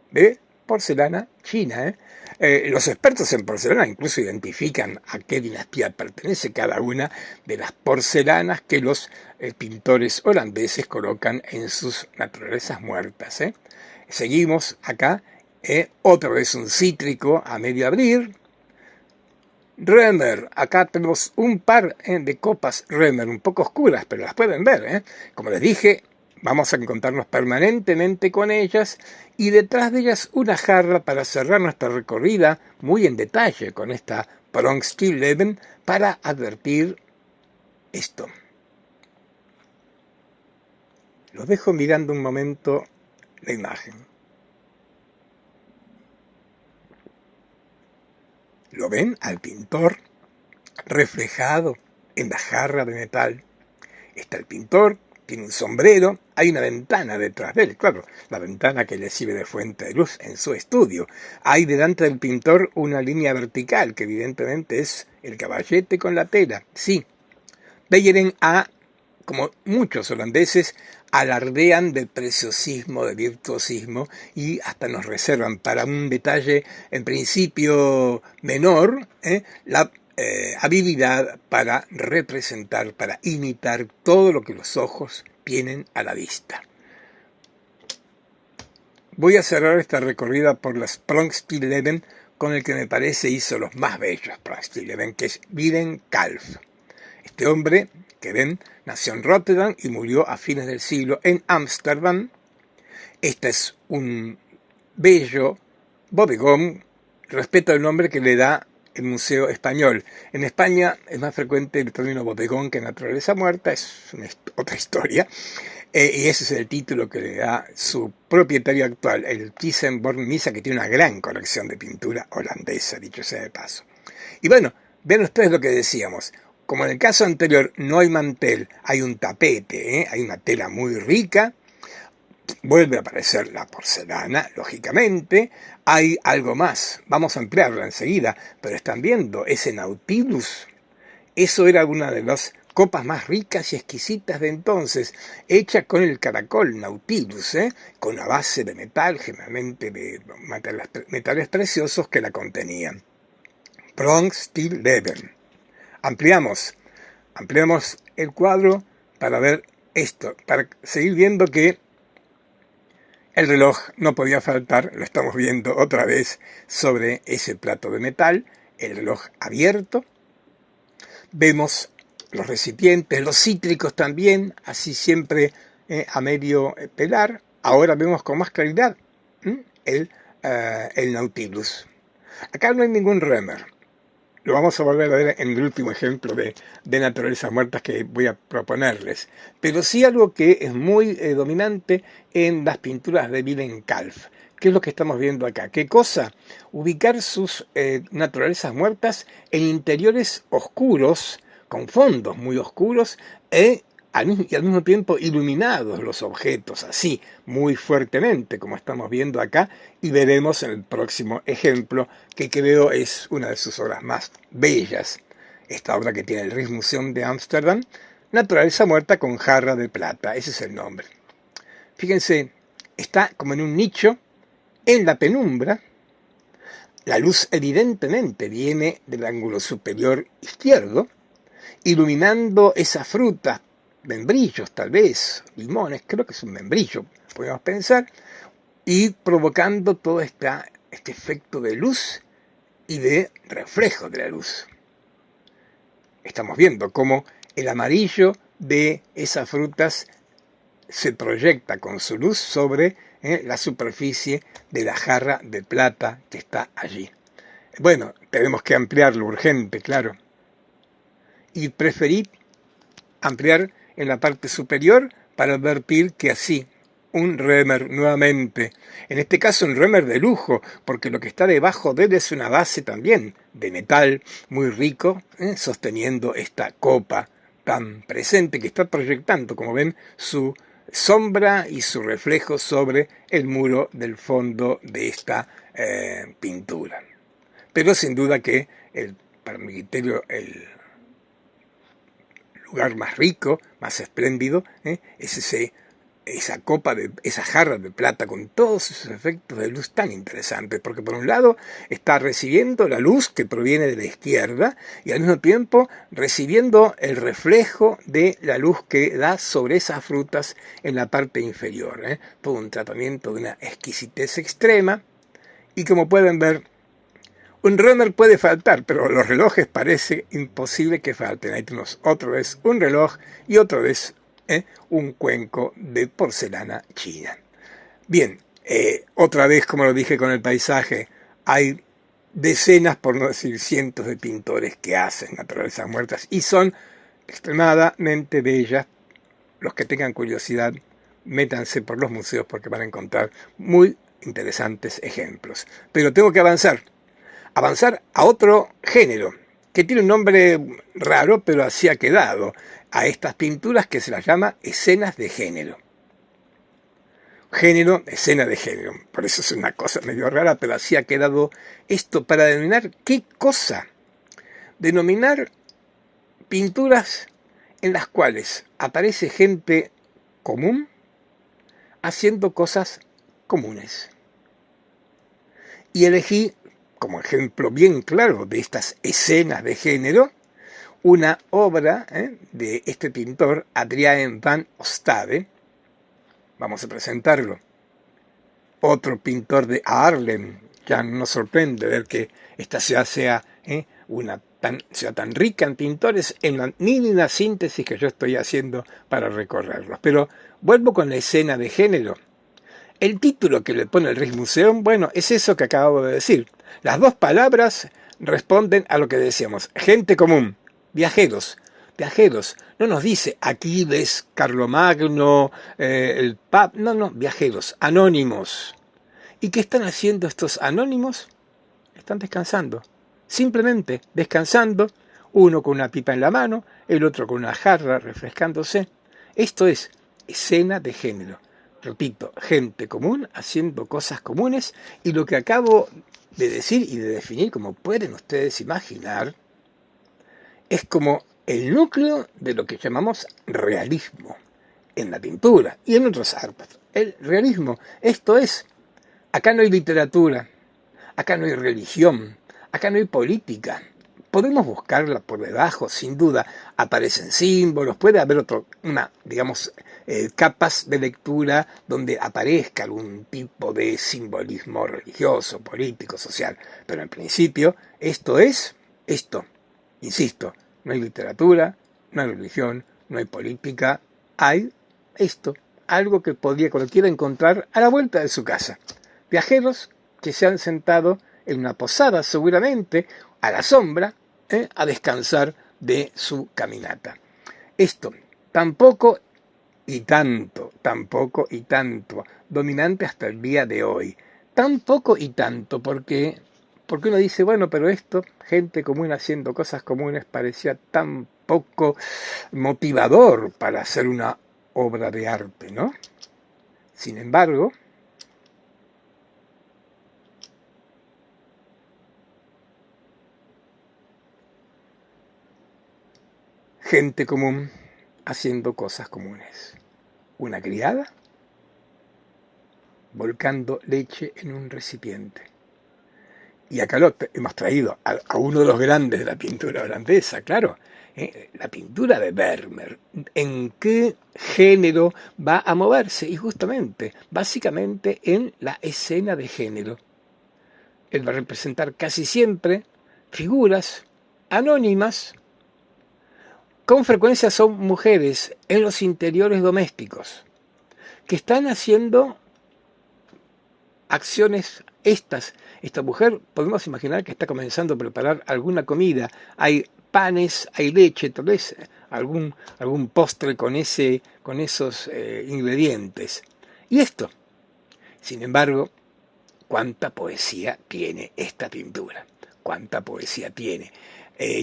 de porcelana china. Los expertos en porcelana incluso identifican a qué dinastía pertenece cada una de las porcelanas que los pintores holandeses colocan en sus naturalezas muertas. Seguimos acá, otra vez un cítrico a medio abrir. Römer, acá tenemos un par de copas Römer, un poco oscuras, pero las pueden ver. Como les dije, vamos a encontrarnos permanentemente con ellas y detrás de ellas una jarra para cerrar nuestra recorrida muy en detalle con esta Plonkstilleben para advertir esto. Los dejo mirando un momento la imagen. ¿Lo ven al pintor reflejado en la jarra de metal? Está el pintor, tiene un sombrero, hay una ventana detrás de él, claro, la ventana que le sirve de fuente de luz en su estudio. Hay delante del pintor una línea vertical, que evidentemente es el caballete con la tela. Sí, Bellarmine como muchos holandeses, alardean de preciosismo, de virtuosismo, y hasta nos reservan para un detalle en principio menor, la habilidad para representar, para imitar todo lo que los ojos tienen a la vista. Voy a cerrar esta recorrida por las Plonkstilleben con el que me parece hizo los más bellos Plonkstilleben, que es Willem Kalf. Este hombre que ven nació en Rotterdam y murió a fines del siglo en Ámsterdam. Este es un bello bodegón, respeto al nombre que le da el Museo Español. En España es más frecuente el término bodegón que naturaleza muerta, es otra historia, y ese es el título que le da su propietario actual, el Thyssen-Bornemisza, que tiene una gran colección de pintura holandesa, dicho sea de paso. Y bueno, ven ustedes lo que decíamos. Como en el caso anterior no hay mantel, hay un tapete, hay una tela muy rica, vuelve a aparecer la porcelana, lógicamente, hay algo más, vamos a ampliarla enseguida, pero están viendo ese Nautilus, eso era una de las copas más ricas y exquisitas de entonces, hecha con el caracol Nautilus, con una base de metal, generalmente de metales preciosos que la contenían. Plonkstilleben. Ampliamos el cuadro para ver esto, para seguir viendo que el reloj no podía faltar, lo estamos viendo otra vez sobre ese plato de metal, el reloj abierto. Vemos los recipientes, los cítricos también, así siempre a medio pelar. Ahora vemos con más claridad el Nautilus. Acá no hay ningún Römer. Lo vamos a volver a ver en el último ejemplo de naturalezas muertas que voy a proponerles. Pero sí algo que es muy dominante en las pinturas de Willem Kalf. ¿Qué es lo que estamos viendo acá? ¿Qué cosa? Ubicar sus naturalezas muertas en interiores oscuros, con fondos muy oscuros, y al mismo tiempo iluminados los objetos, así, muy fuertemente, como estamos viendo acá, y veremos en el próximo ejemplo, que creo es una de sus obras más bellas. Esta obra que tiene el Rijksmuseum de Ámsterdam, Naturaleza muerta con jarra de plata, ese es el nombre. Fíjense, está como en un nicho, en la penumbra. La luz evidentemente viene del ángulo superior izquierdo, iluminando esa fruta, membrillos tal vez, limones, creo que es un membrillo, podemos pensar, y provocando todo este efecto de luz y de reflejo de la luz. Estamos viendo cómo el amarillo de esas frutas se proyecta con su luz sobre la superficie de la jarra de plata que está allí. Bueno, tenemos que ampliarlo urgente, claro. Y preferí ampliar en la parte superior para advertir que así, un Römer nuevamente, en este caso un Römer de lujo, porque lo que está debajo de él es una base también de metal muy rico, sosteniendo esta copa tan presente que está proyectando, como ven, su sombra y su reflejo sobre el muro del fondo de esta pintura. Pero sin duda que, para mi criterio, el lugar más rico, más espléndido, es esa copa, esa jarra de plata con todos esos efectos de luz tan interesantes, porque por un lado está recibiendo la luz que proviene de la izquierda y al mismo tiempo recibiendo el reflejo de la luz que da sobre esas frutas en la parte inferior. Todo un tratamiento de una exquisitez extrema y como pueden ver, un Römer puede faltar, pero los relojes parece imposible que falten. Ahí tenemos otra vez un reloj y otra vez un cuenco de porcelana china. Bien, otra vez, como lo dije con el paisaje, hay decenas, por no decir cientos de pintores que hacen naturalezas muertas y son extremadamente bellas. Los que tengan curiosidad, métanse por los museos porque van a encontrar muy interesantes ejemplos. Pero tengo que avanzar a otro género, que tiene un nombre raro, pero así ha quedado, a estas pinturas que se las llama escenas de género. Género, escena de género. Por eso es una cosa medio rara, pero así ha quedado esto para denominar qué cosa. Denominar pinturas en las cuales aparece gente común haciendo cosas comunes. Y elegí como ejemplo bien claro de estas escenas de género, una obra de este pintor Adriaan van Ostade. Vamos a presentarlo. Otro pintor de Haarlem. Ya nos sorprende ver que esta ciudad sea una ciudad tan rica en pintores en la mínima síntesis que yo estoy haciendo para recorrerlos. Pero vuelvo con la escena de género. El título que le pone el Rijksmuseum, bueno, es eso que acabo de decir. Las dos palabras responden a lo que decíamos. Gente común, viajeros. Viajeros. No nos dice Aquiles, Carlomagno, el Papa. No, viajeros, anónimos. ¿Y qué están haciendo estos anónimos? Están descansando. Simplemente descansando, uno con una pipa en la mano, el otro con una jarra refrescándose. Esto es escena de género. Repito, gente común haciendo cosas comunes y lo que acabo de decir y de definir, como pueden ustedes imaginar, es como el núcleo de lo que llamamos realismo en la pintura y en otros ámbitos. El realismo, esto es, acá no hay literatura, acá no hay religión, acá no hay política. Podemos buscarla por debajo, sin duda. Aparecen símbolos, puede haber capas de lectura donde aparezca algún tipo de simbolismo religioso, político, social. Pero en principio, esto, insisto, no hay literatura, no hay religión, no hay política, hay esto, algo que podría cualquiera encontrar a la vuelta de su casa. Viajeros que se han sentado en una posada seguramente, a la sombra, a descansar de su caminata. Esto, tampoco y tanto, dominante hasta el día de hoy. Tampoco y tanto, porque uno dice, bueno, pero esto, gente común haciendo cosas comunes, parecía tan poco motivador para hacer una obra de arte, ¿no? Sin embargo, gente común haciendo cosas comunes. Una criada volcando leche en un recipiente. Y acá hemos traído a uno de los grandes de la pintura holandesa, claro, la pintura de Vermeer. ¿En qué género va a moverse? Y justamente, básicamente en la escena de género. Él va a representar casi siempre figuras anónimas. Con frecuencia son mujeres en los interiores domésticos que están haciendo acciones esta mujer, podemos imaginar que está comenzando a preparar alguna comida. Hay panes, hay leche, tal vez algún postre con esos ingredientes. Y esto, sin embargo, cuánta poesía tiene esta pintura, cuánta poesía tiene.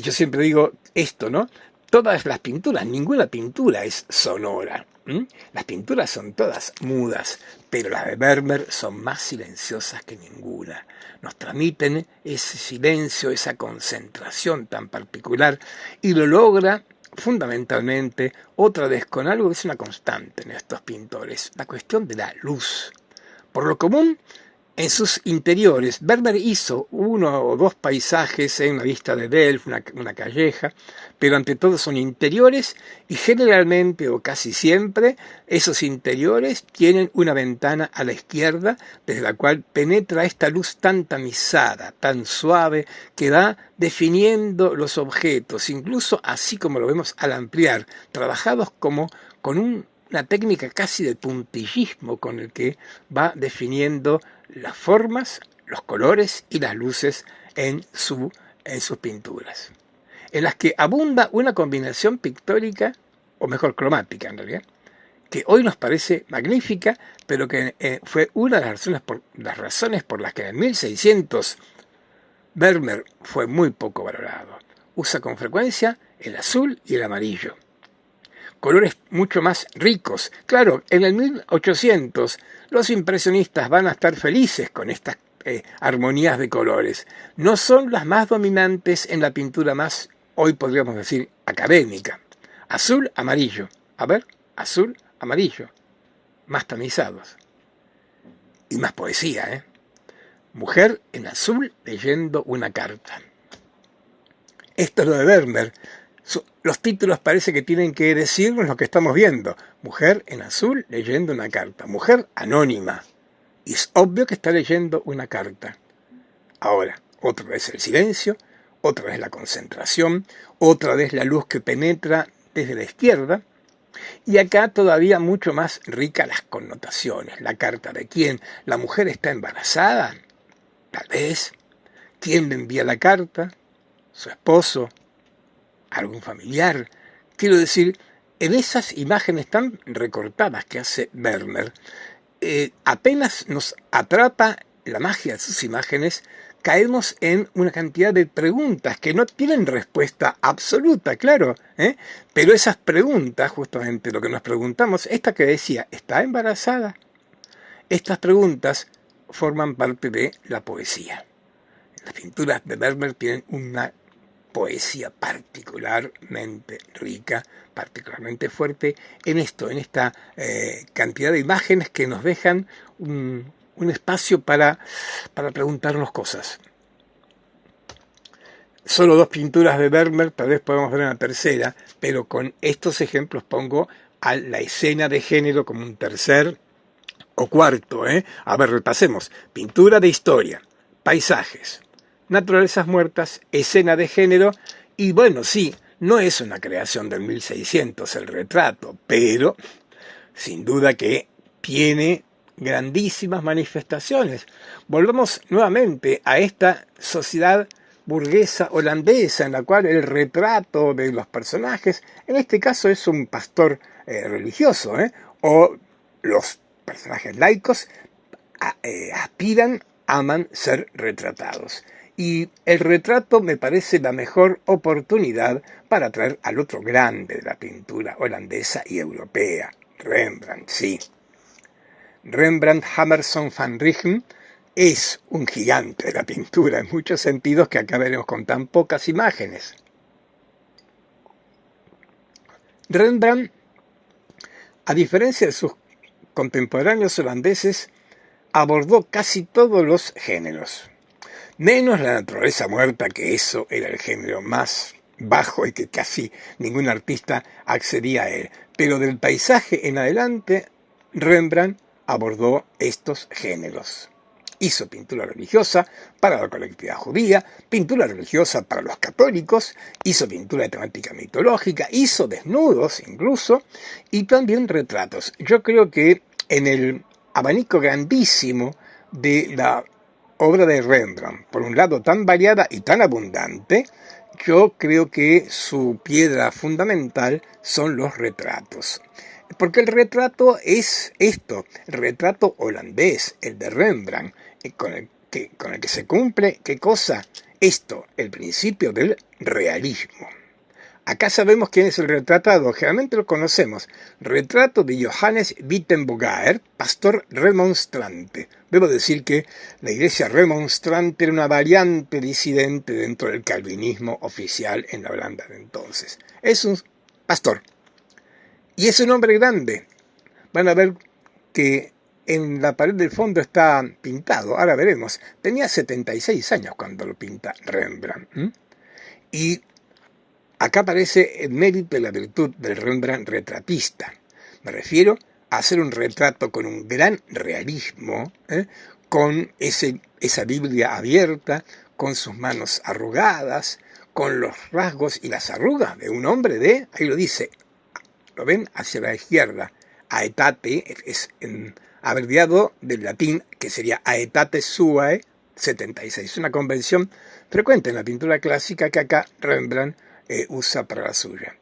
Yo siempre digo esto, ¿no? Todas las pinturas, ninguna pintura es sonora. Las pinturas son todas mudas, pero las de Vermeer son más silenciosas que ninguna. Nos transmiten ese silencio, esa concentración tan particular, y lo logra fundamentalmente, otra vez, con algo que es una constante en estos pintores, la cuestión de la luz. Por lo común, en sus interiores, Vermeer hizo 1 o 2 paisajes en una vista de Delft, una calleja, pero ante todo son interiores y generalmente o casi siempre esos interiores tienen una ventana a la izquierda desde la cual penetra esta luz tan tamizada, tan suave, que va definiendo los objetos, incluso así como lo vemos al ampliar, trabajados como con una técnica casi de puntillismo con el que va definiendo las formas, los colores y las luces en sus pinturas, en las que abunda una combinación pictórica, o mejor cromática en realidad, que hoy nos parece magnífica, pero que fue una de las razones por las que en 1600 Vermeer fue muy poco valorado. Usa con frecuencia el azul y el amarillo, colores mucho más ricos. Claro, en el 1800 los impresionistas van a estar felices con estas armonías de colores. No son las más dominantes en la pintura más, hoy podríamos decir, académica. Azul, amarillo. A ver, azul, amarillo. Más tamizados. Y más poesía, ¿eh? Mujer en azul leyendo una carta. Esto es lo de Vermeer. Los títulos parece que tienen que decirnos lo que estamos viendo. Mujer en azul leyendo una carta. Mujer anónima. Y es obvio que está leyendo una carta. Ahora, otra vez el silencio, otra vez la concentración, otra vez la luz que penetra desde la izquierda. Y acá todavía mucho más rica las connotaciones. La carta de quién. ¿La mujer está embarazada? Tal vez. ¿Quién le envía la carta? ¿Su esposo? ¿Algún familiar? Quiero decir, en esas imágenes tan recortadas que hace Vermeer, apenas nos atrapa la magia de sus imágenes, caemos en una cantidad de preguntas que no tienen respuesta absoluta, claro, pero esas preguntas, justamente lo que nos preguntamos, esta que decía, ¿está embarazada? Estas preguntas forman parte de la poesía. Las pinturas de Vermeer tienen una poesía particularmente rica, particularmente fuerte en esto, en esta cantidad de imágenes que nos dejan un espacio para preguntarnos cosas. Solo 2 pinturas de Vermeer, tal vez podamos ver una tercera, pero con estos ejemplos pongo a la escena de género como un tercer o cuarto. A ver, repasemos. Pintura de historia, paisajes, naturalezas muertas, escena de género, y bueno, sí, no es una creación del 1600 el retrato, pero sin duda que tiene grandísimas manifestaciones. Volvemos nuevamente a esta sociedad burguesa holandesa en la cual el retrato de los personajes, en este caso es un pastor religioso, o los personajes laicos aman ser retratados. Y el retrato me parece la mejor oportunidad para traer al otro grande de la pintura holandesa y europea, Rembrandt, sí. Rembrandt Hammerson van Rijn es un gigante de la pintura en muchos sentidos que acá veremos con tan pocas imágenes. Rembrandt, a diferencia de sus contemporáneos holandeses, abordó casi todos los géneros, menos la naturaleza muerta, que eso era el género más bajo y que casi ningún artista accedía a él. Pero del paisaje en adelante, Rembrandt abordó estos géneros. Hizo pintura religiosa para la colectividad judía, pintura religiosa para los católicos, hizo pintura de temática mitológica, hizo desnudos incluso, y también retratos. Yo creo que en el abanico grandísimo de la obra de Rembrandt, por un lado tan variada y tan abundante, yo creo que su piedra fundamental son los retratos. Porque el retrato es esto, el retrato holandés, el de Rembrandt, con el que se cumple, ¿qué cosa? Esto, el principio del realismo. Acá sabemos quién es el retratado, generalmente lo conocemos. Retrato de Johannes Wittenbogaer, pastor remonstrante. Debo decir que la iglesia remonstrante era una variante disidente dentro del calvinismo oficial en la Holanda de entonces. Es un pastor. Y es un hombre grande. Van a ver que en la pared del fondo está pintado, ahora veremos. Tenía 76 años cuando lo pinta Rembrandt. Y acá aparece el mérito y la virtud del Rembrandt retratista. Me refiero a hacer un retrato con un gran realismo, con esa Biblia abierta, con sus manos arrugadas, con los rasgos y las arrugas de un hombre de, ahí lo dice, ¿lo ven? Hacia la izquierda. Aetate es abreviado del latín, que sería aetate suae 76. Una convención frecuente en la pintura clásica que acá Rembrandt usa para la suya.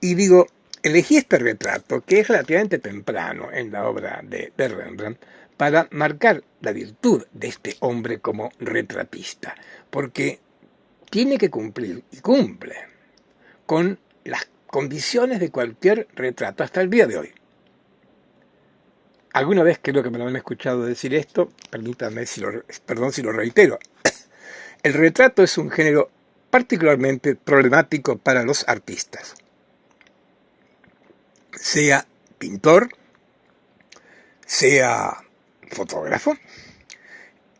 Y digo, elegí este retrato, que es relativamente temprano en la obra de Rembrandt, para marcar la virtud de este hombre como retratista, porque tiene que cumplir, y cumple, con las condiciones de cualquier retrato hasta el día de hoy. Alguna vez creo que me lo han escuchado decir esto, permítanme perdón si lo reitero. El retrato es un género particularmente problemático para los artistas. Sea pintor, sea fotógrafo,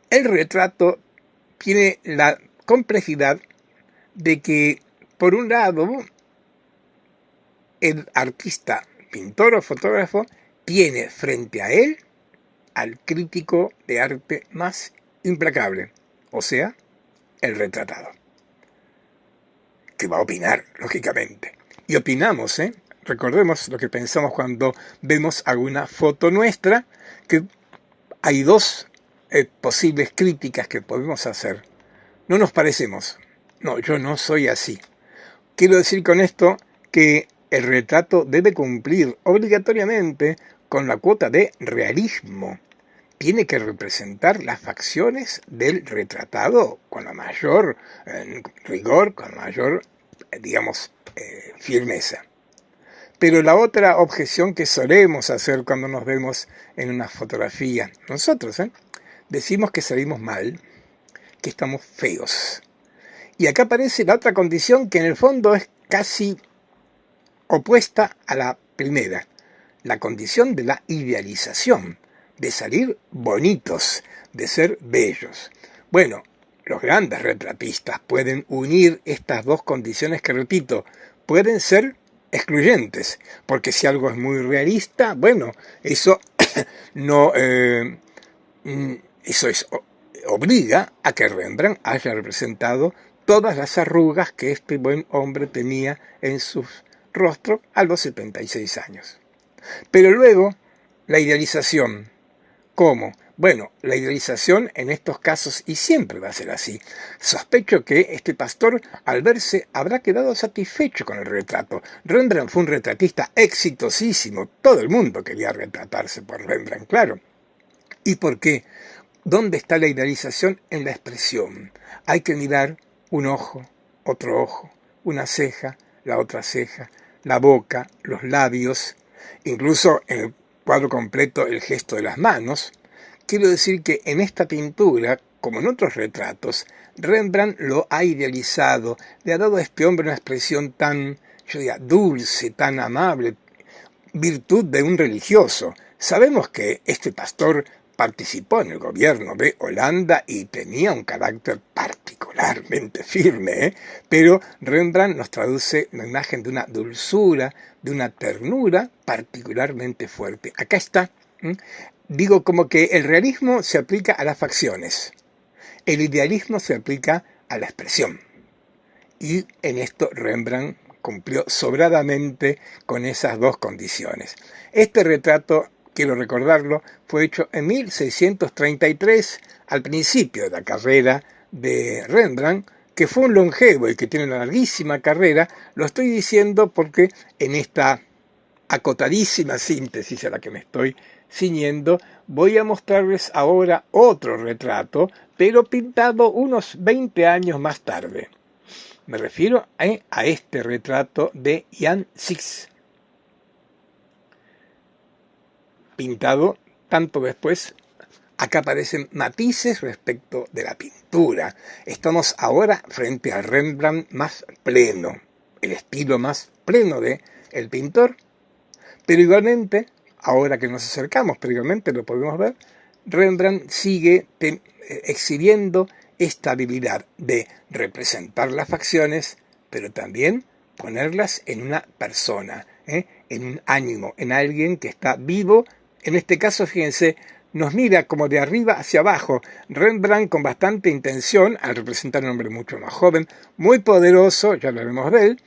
el retrato tiene la complejidad de que, por un lado, el artista, pintor o fotógrafo, tiene frente a él al crítico de arte más implacable, o sea, el retratado, que va a opinar, lógicamente. Y opinamos, recordemos lo que pensamos cuando vemos alguna foto nuestra, que hay dos posibles críticas que podemos hacer. No nos parecemos. No, yo no soy así. Quiero decir con esto que el retrato debe cumplir obligatoriamente con la cuota de realismo. Tiene que representar las facciones del retratado con la mayor rigor, con la mayor, firmeza. Pero la otra objeción que solemos hacer cuando nos vemos en una fotografía, nosotros, decimos que salimos mal, que estamos feos. Y acá aparece la otra condición que en el fondo es casi opuesta a la primera, la condición de la idealización, de salir bonitos, de ser bellos. Bueno, los grandes retratistas pueden unir estas dos condiciones que, repito, pueden ser excluyentes, porque si algo es muy realista, bueno, eso no, obliga a que Rembrandt haya representado todas las arrugas que este buen hombre tenía en su rostro a los 76 años. Pero luego, la idealización. ¿Cómo? Bueno, la idealización en estos casos, y siempre va a ser así. Sospecho que este pastor, al verse, habrá quedado satisfecho con el retrato. Rembrandt fue un retratista exitosísimo. Todo el mundo quería retratarse por Rembrandt, claro. ¿Y por qué? ¿Dónde está la idealización? En la expresión. Hay que mirar un ojo, otro ojo, una ceja, la otra ceja, la boca, los labios, incluso en el cuadro completo el gesto de las manos. Quiero decir que en esta pintura, como en otros retratos, Rembrandt lo ha idealizado, le ha dado a este hombre una expresión tan, yo diría, dulce, tan amable, virtud de un religioso. Sabemos que este pastor participó en el gobierno de Holanda y tenía un carácter particularmente firme, pero Rembrandt nos traduce la imagen de una dulzura, de una ternura particularmente fuerte. Acá está. Digo, como que el realismo se aplica a las facciones, el idealismo se aplica a la expresión. Y en esto Rembrandt cumplió sobradamente con esas dos condiciones. Este retrato quiero recordarlo, fue hecho en 1633, al principio de la carrera de Rembrandt, que fue un longevo y que tiene una larguísima carrera. Lo estoy diciendo porque en esta acotadísima síntesis a la que me estoy ciñendo, voy a mostrarles ahora otro retrato, pero pintado unos 20 años más tarde. Me refiero a este retrato de Jan Six, pintado tanto después. Acá aparecen matices respecto de la pintura. Estamos ahora frente al Rembrandt más pleno, el estilo más pleno de el pintor, pero igualmente, ahora que nos acercamos, pero igualmente lo podemos ver, Rembrandt sigue exhibiendo esta habilidad de representar las facciones, pero también ponerlas en una persona, en un ánimo, en alguien que está vivo. En este caso, fíjense, nos mira como de arriba hacia abajo. Rembrandt, con bastante intención, al representar a un hombre mucho más joven, muy poderoso, ya lo vemos de él,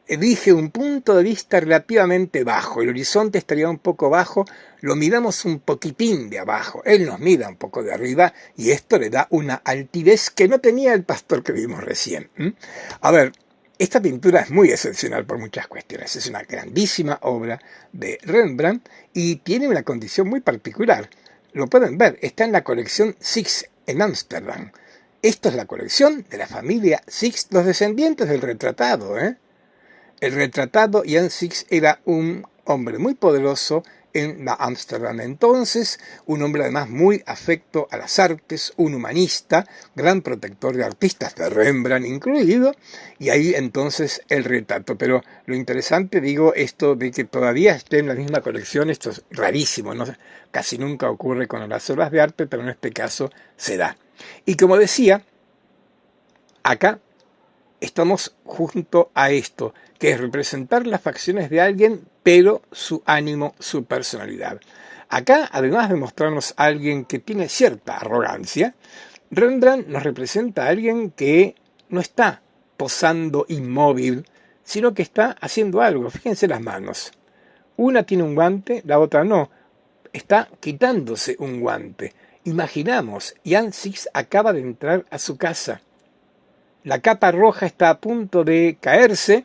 elige un punto de vista relativamente bajo. El horizonte estaría un poco bajo, lo miramos un poquitín de abajo, él nos mira un poco de arriba y esto le da una altivez que no tenía el pastor que vimos recién. A ver, esta pintura es muy excepcional por muchas cuestiones. Es una grandísima obra de Rembrandt y tiene una condición muy particular. Lo pueden ver, está en la colección Six en Ámsterdam. Esto es la colección de la familia Six, los descendientes del retratado. El retratado Jan Six era un hombre muy poderoso en la Ámsterdam entonces, un hombre además muy afecto a las artes, un humanista, gran protector de artistas, de Rembrandt incluido, y ahí entonces el retrato. Pero lo interesante, digo, esto de que todavía esté en la misma colección, esto es rarísimo, ¿no? Casi nunca ocurre con las obras de arte, pero en este caso se da. Y como decía, acá estamos junto a esto, que es representar las facciones de alguien, pero su ánimo, su personalidad. Acá, además de mostrarnos a alguien que tiene cierta arrogancia, Rembrandt nos representa a alguien que no está posando inmóvil, sino que está haciendo algo. Fíjense las manos. Una tiene un guante, la otra no. Está quitándose un guante. Imaginamos, Jan Six acaba de entrar a su casa. La capa roja está a punto de caerse,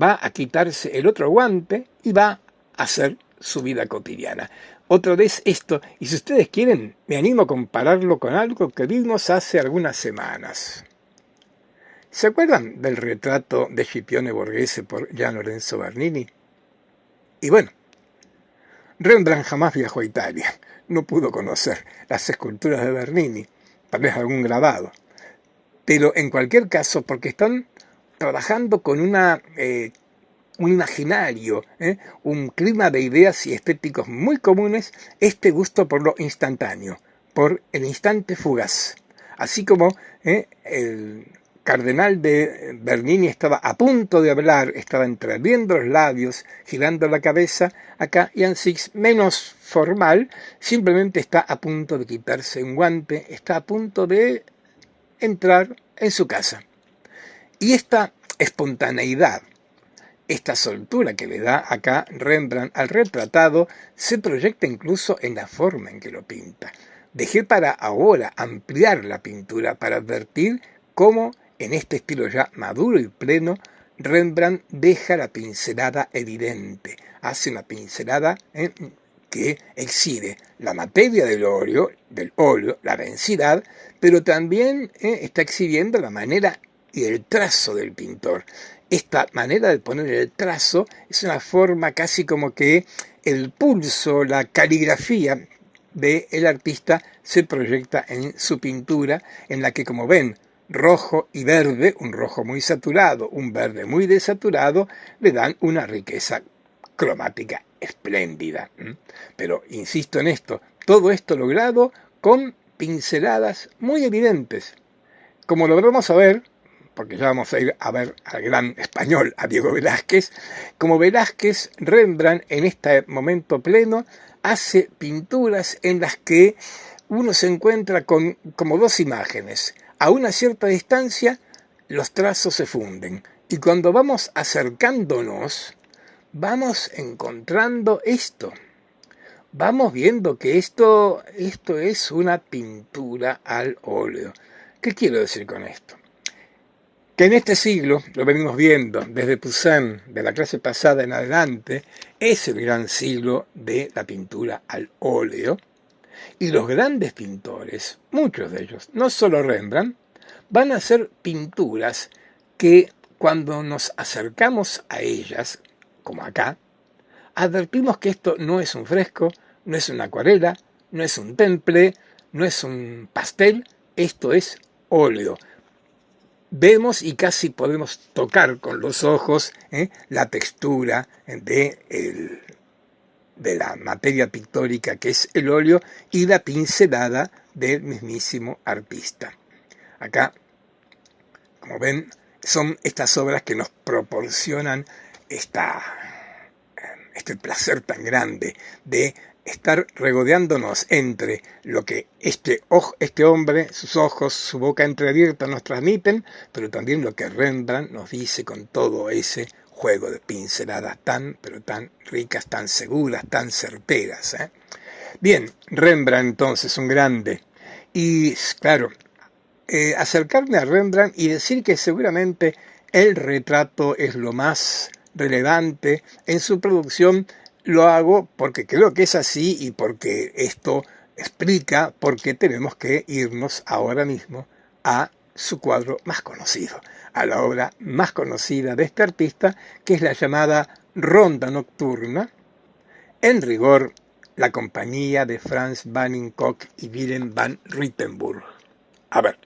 va a quitarse el otro guante y va a hacer su vida cotidiana. Otra vez esto, y si ustedes quieren, me animo a compararlo con algo que vimos hace algunas semanas. ¿Se acuerdan del retrato de Scipione Borghese por Gian Lorenzo Bernini? Y bueno, Rembrandt jamás viajó a Italia, no pudo conocer las esculturas de Bernini, tal vez algún grabado. Pero en cualquier caso, porque están trabajando con un imaginario, un clima de ideas y estéticos muy comunes, este gusto por lo instantáneo, por el instante fugaz. Así como el cardenal de Bernini estaba a punto de hablar, estaba entreabriendo los labios, girando la cabeza, acá Jan Six, menos formal, simplemente está a punto de quitarse un guante, está a punto de entrar en su casa. Y esta espontaneidad, esta soltura que le da acá Rembrandt al retratado, se proyecta incluso en la forma en que lo pinta. Dejé para ahora ampliar la pintura para advertir cómo, en este estilo ya maduro y pleno, Rembrandt deja la pincelada evidente, hace una pincelada que exhibe la materia del óleo, la densidad, pero también está exhibiendo la manera y el trazo del pintor. Esta manera de poner el trazo es una forma casi como que el pulso, la caligrafía del artista se proyecta en su pintura, en la que, como ven, rojo y verde, un rojo muy saturado, un verde muy desaturado, le dan una riqueza cromática espléndida. Pero insisto en esto, todo esto logrado con pinceladas muy evidentes. Como lo vamos a ver, porque ya vamos a ir a ver al gran español, a Diego Velázquez, como Velázquez, Rembrandt en este momento pleno hace pinturas en las que uno se encuentra con como dos imágenes. A una cierta distancia los trazos se funden y cuando vamos acercándonos vamos encontrando esto, vamos viendo que esto es una pintura al óleo. ¿Qué quiero decir con esto? Que en este siglo, lo venimos viendo desde Poussin, de la clase pasada en adelante, es el gran siglo de la pintura al óleo, y los grandes pintores, muchos de ellos, no solo Rembrandt, van a hacer pinturas que cuando nos acercamos a ellas, como acá, advertimos que esto no es un fresco, no es una acuarela, no es un temple, no es un pastel, esto es óleo. Vemos y casi podemos tocar con los ojos la textura de la materia pictórica que es el óleo y la pincelada del mismísimo artista. Acá, como ven, son estas obras que nos proporcionan este placer tan grande de estar regodeándonos entre lo que este hombre, sus ojos, su boca entreabierta nos transmiten, pero también lo que Rembrandt nos dice con todo ese juego de pinceladas pero tan ricas, tan seguras, tan certeras. Bien, Rembrandt entonces, un grande. Y claro, acercarme a Rembrandt y decir que seguramente el retrato es lo más relevante en su producción, lo hago porque creo que es así y porque esto explica por qué tenemos que irnos ahora mismo a su cuadro más conocido, a la obra más conocida de este artista, que es la llamada Ronda Nocturna, en rigor la compañía de Franz van Gogh y Willem van Ruytenburg. A ver,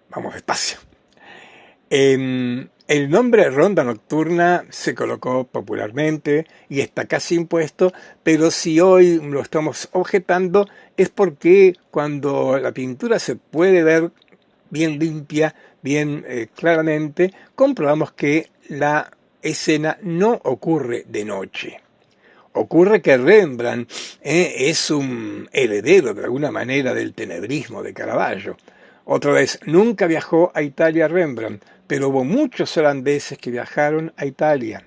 vamos despacio. El nombre Ronda Nocturna se colocó popularmente y está casi impuesto, pero si hoy lo estamos objetando es porque cuando la pintura se puede ver bien limpia, bien claramente, comprobamos que la escena no ocurre de noche. Ocurre que Rembrandt es un heredero de alguna manera del tenebrismo de Caravaggio. Otra vez, nunca viajó a Italia Rembrandt, pero hubo muchos holandeses que viajaron a Italia.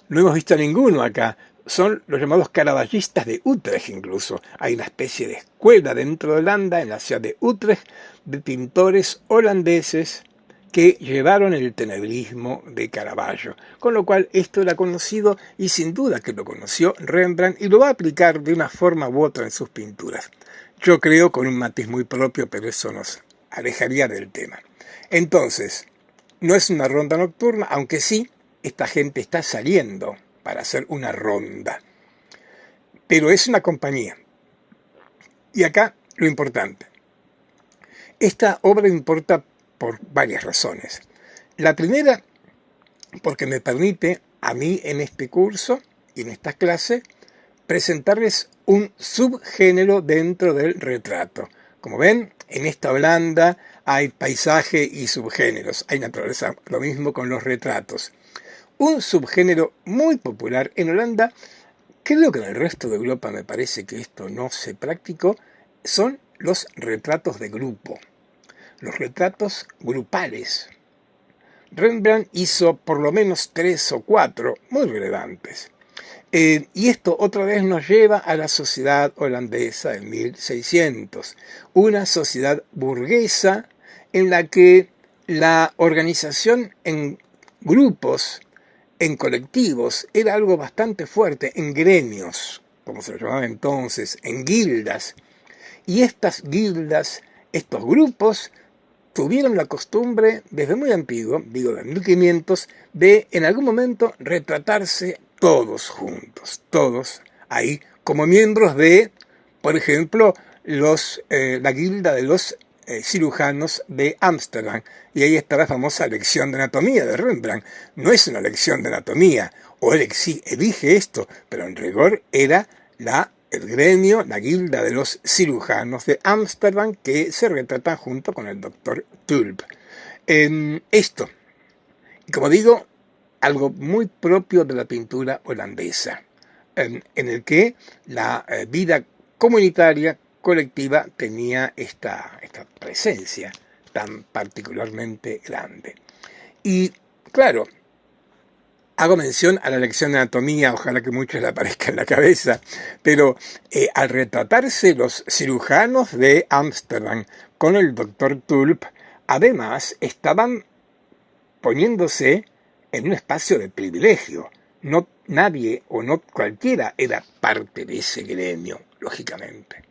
No hemos visto a ninguno acá. Son los llamados caravallistas de Utrecht incluso. Hay una especie de escuela dentro de Holanda, en la ciudad de Utrecht, de pintores holandeses que llevaron el tenebrismo de Caravaggio. Con lo cual esto era conocido y sin duda que lo conoció Rembrandt y lo va a aplicar de una forma u otra en sus pinturas. Yo creo con un matiz muy propio, pero eso nos alejaría del tema. Entonces, no es una ronda nocturna, aunque sí, esta gente está saliendo para hacer una ronda. Pero es una compañía. Y acá lo importante. Esta obra importa por varias razones. La primera, porque me permite a mí en este curso y en esta clase presentarles un subgénero dentro del retrato. Como ven, en esta Holanda hay paisaje y subgéneros, hay naturaleza, lo mismo con los retratos. Un subgénero muy popular en Holanda, creo que en el resto de Europa me parece que esto no se practicó, son los retratos de grupo, los retratos grupales. Rembrandt hizo por lo menos 3 o 4 muy relevantes. Y esto otra vez nos lleva a la sociedad holandesa de 1600, una sociedad burguesa en la que la organización en grupos, en colectivos, era algo bastante fuerte, en gremios, como se lo llamaba entonces, en guildas. Y estas guildas, estos grupos, tuvieron la costumbre, desde muy antiguo, digo de 1500, de en algún momento retratarse todos juntos, todos ahí, como miembros de, por ejemplo, la guilda de los cirujanos de Ámsterdam. Y ahí está la famosa lección de anatomía de Rembrandt. No es una lección de anatomía, o él elige esto, pero en rigor era el gremio, la guilda de los cirujanos de Ámsterdam que se retratan junto con el doctor Tulp. Esto, como digo, algo muy propio de la pintura holandesa, en el que la vida comunitaria, colectiva, tenía esta presencia tan particularmente grande. Y claro, Hago mención a la lección de anatomía, ojalá que muchos le aparezca en la cabeza, pero al retratarse los cirujanos de Ámsterdam con el doctor Tulp, además estaban poniéndose en un espacio de privilegio. No nadie o no cualquiera era parte de ese gremio, lógicamente.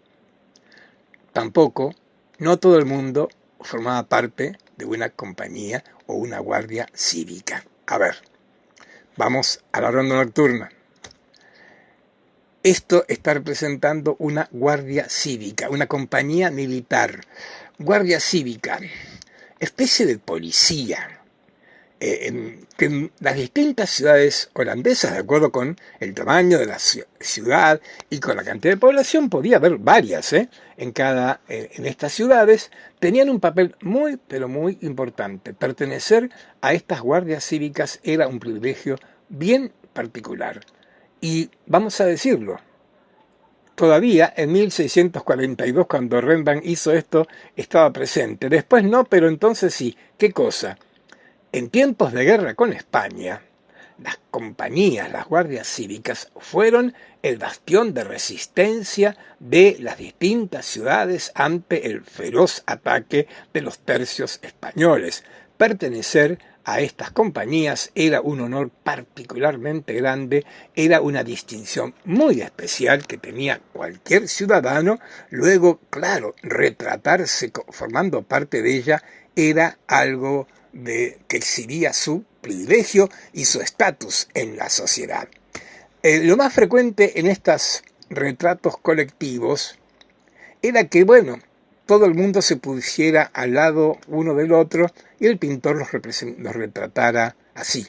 Tampoco, no todo el mundo formaba parte de una compañía o una guardia cívica. A ver, vamos a la ronda nocturna. Esto está representando una guardia cívica, una compañía militar. Guardia cívica, especie de policía, que en las distintas ciudades holandesas, de acuerdo con el tamaño de la ciudad y con la cantidad de población, podía haber varias, en estas ciudades, tenían un papel muy, pero muy importante. Pertenecer a estas guardias cívicas era un privilegio bien particular. Y vamos a decirlo, todavía en 1642, cuando Rembrandt hizo esto, estaba presente. Después no, pero entonces sí. ¿Qué cosa? En tiempos de guerra con España, las compañías, las guardias cívicas, fueron el bastión de resistencia de las distintas ciudades ante el feroz ataque de los tercios españoles. Pertenecer a estas compañías era un honor particularmente grande, era una distinción muy especial que tenía cualquier ciudadano. Luego, claro, retratarse formando parte de ella era algo que exhibía su privilegio y su estatus en la sociedad. Lo más frecuente en estos retratos colectivos era que, bueno, todo el mundo se pusiera al lado uno del otro y el pintor los retratara así.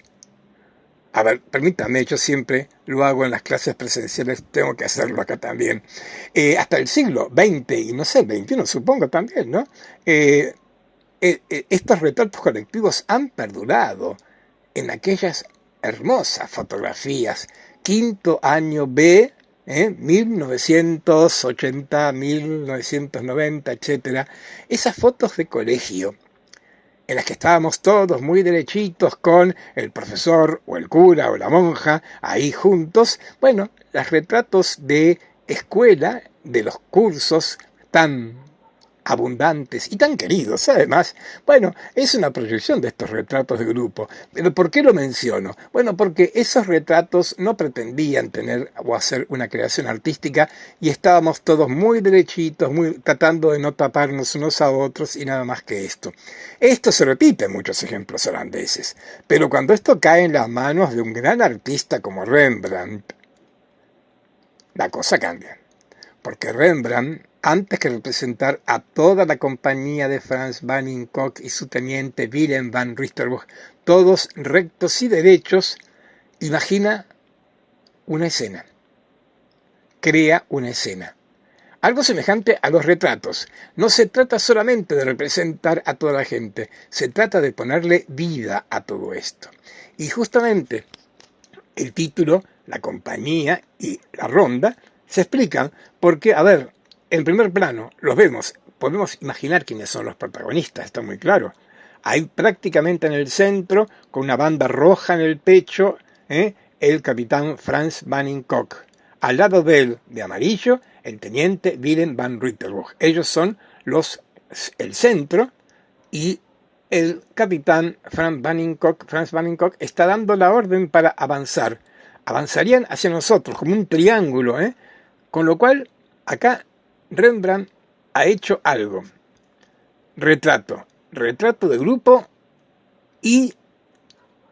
A ver, permítame, yo siempre lo hago en las clases presenciales, tengo que hacerlo acá también. Hasta el siglo XX y no sé, el XXI supongo también, ¿no? Estos retratos colectivos han perdurado en aquellas hermosas fotografías. Quinto año B, 1980, 1990, etcétera. Esas fotos de colegio en las que estábamos todos muy derechitos con el profesor o el cura o la monja ahí juntos. Bueno, los retratos de escuela, de los cursos tan abundantes y tan queridos, además. Bueno, es una proyección de estos retratos de grupo. ¿Pero por qué lo menciono? Bueno, porque esos retratos no pretendían tener o hacer una creación artística y estábamos todos muy derechitos, tratando de no taparnos unos a otros y nada más que esto. Esto se repite en muchos ejemplos holandeses, pero cuando esto cae en las manos de un gran artista como Rembrandt, la cosa cambia. Porque Rembrandt, antes que representar a toda la compañía de Frans van Imhoff y su teniente Willem van Rensburg, todos rectos y derechos, imagina una escena, crea una escena. Algo semejante a los retratos. No se trata solamente de representar a toda la gente, se trata de ponerle vida a todo esto. Y justamente el título, la compañía y la ronda se explican porque, a ver, en primer plano los vemos, podemos imaginar quiénes son los protagonistas, está muy claro. Hay prácticamente en el centro, con una banda roja en el pecho, el capitán Frans van Imhoff. Al lado de él, de amarillo, el teniente Willem van Rensburg. Ellos son el centro y el capitán Frans van Imhoff está dando la orden para avanzar. Avanzarían hacia nosotros como un triángulo, Con lo cual, acá Rembrandt ha hecho algo. Retrato de grupo y,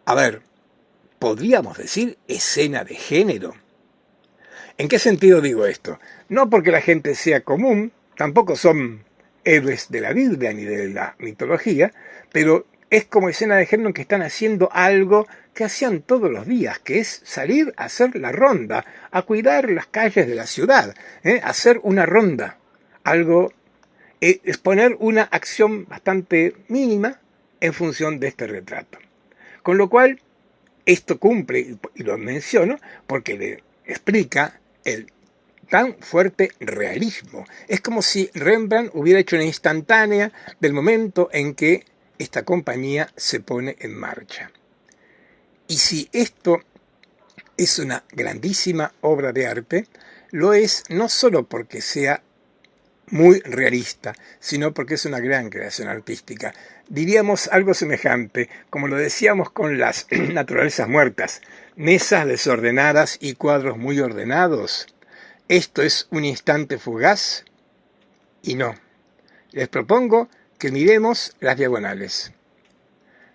a ver, podríamos decir escena de género. ¿En qué sentido digo esto? No porque la gente sea común, tampoco son héroes de la Biblia ni de la mitología, pero es como escena de género en que están haciendo algo que hacían todos los días, que es salir a hacer la ronda, a cuidar las calles de la ciudad, hacer una ronda, algo, exponer una acción bastante mínima en función de este retrato. Con lo cual, esto cumple, y lo menciono, porque le explica el tan fuerte realismo. Es como si Rembrandt hubiera hecho una instantánea del momento en que esta compañía se pone en marcha. Y si esto es una grandísima obra de arte, lo es no solo porque sea muy realista, sino porque es una gran creación artística. Diríamos algo semejante, como lo decíamos con las naturalezas muertas, mesas desordenadas y cuadros muy ordenados. Esto es un instante fugaz y no. Les propongo que miremos las diagonales.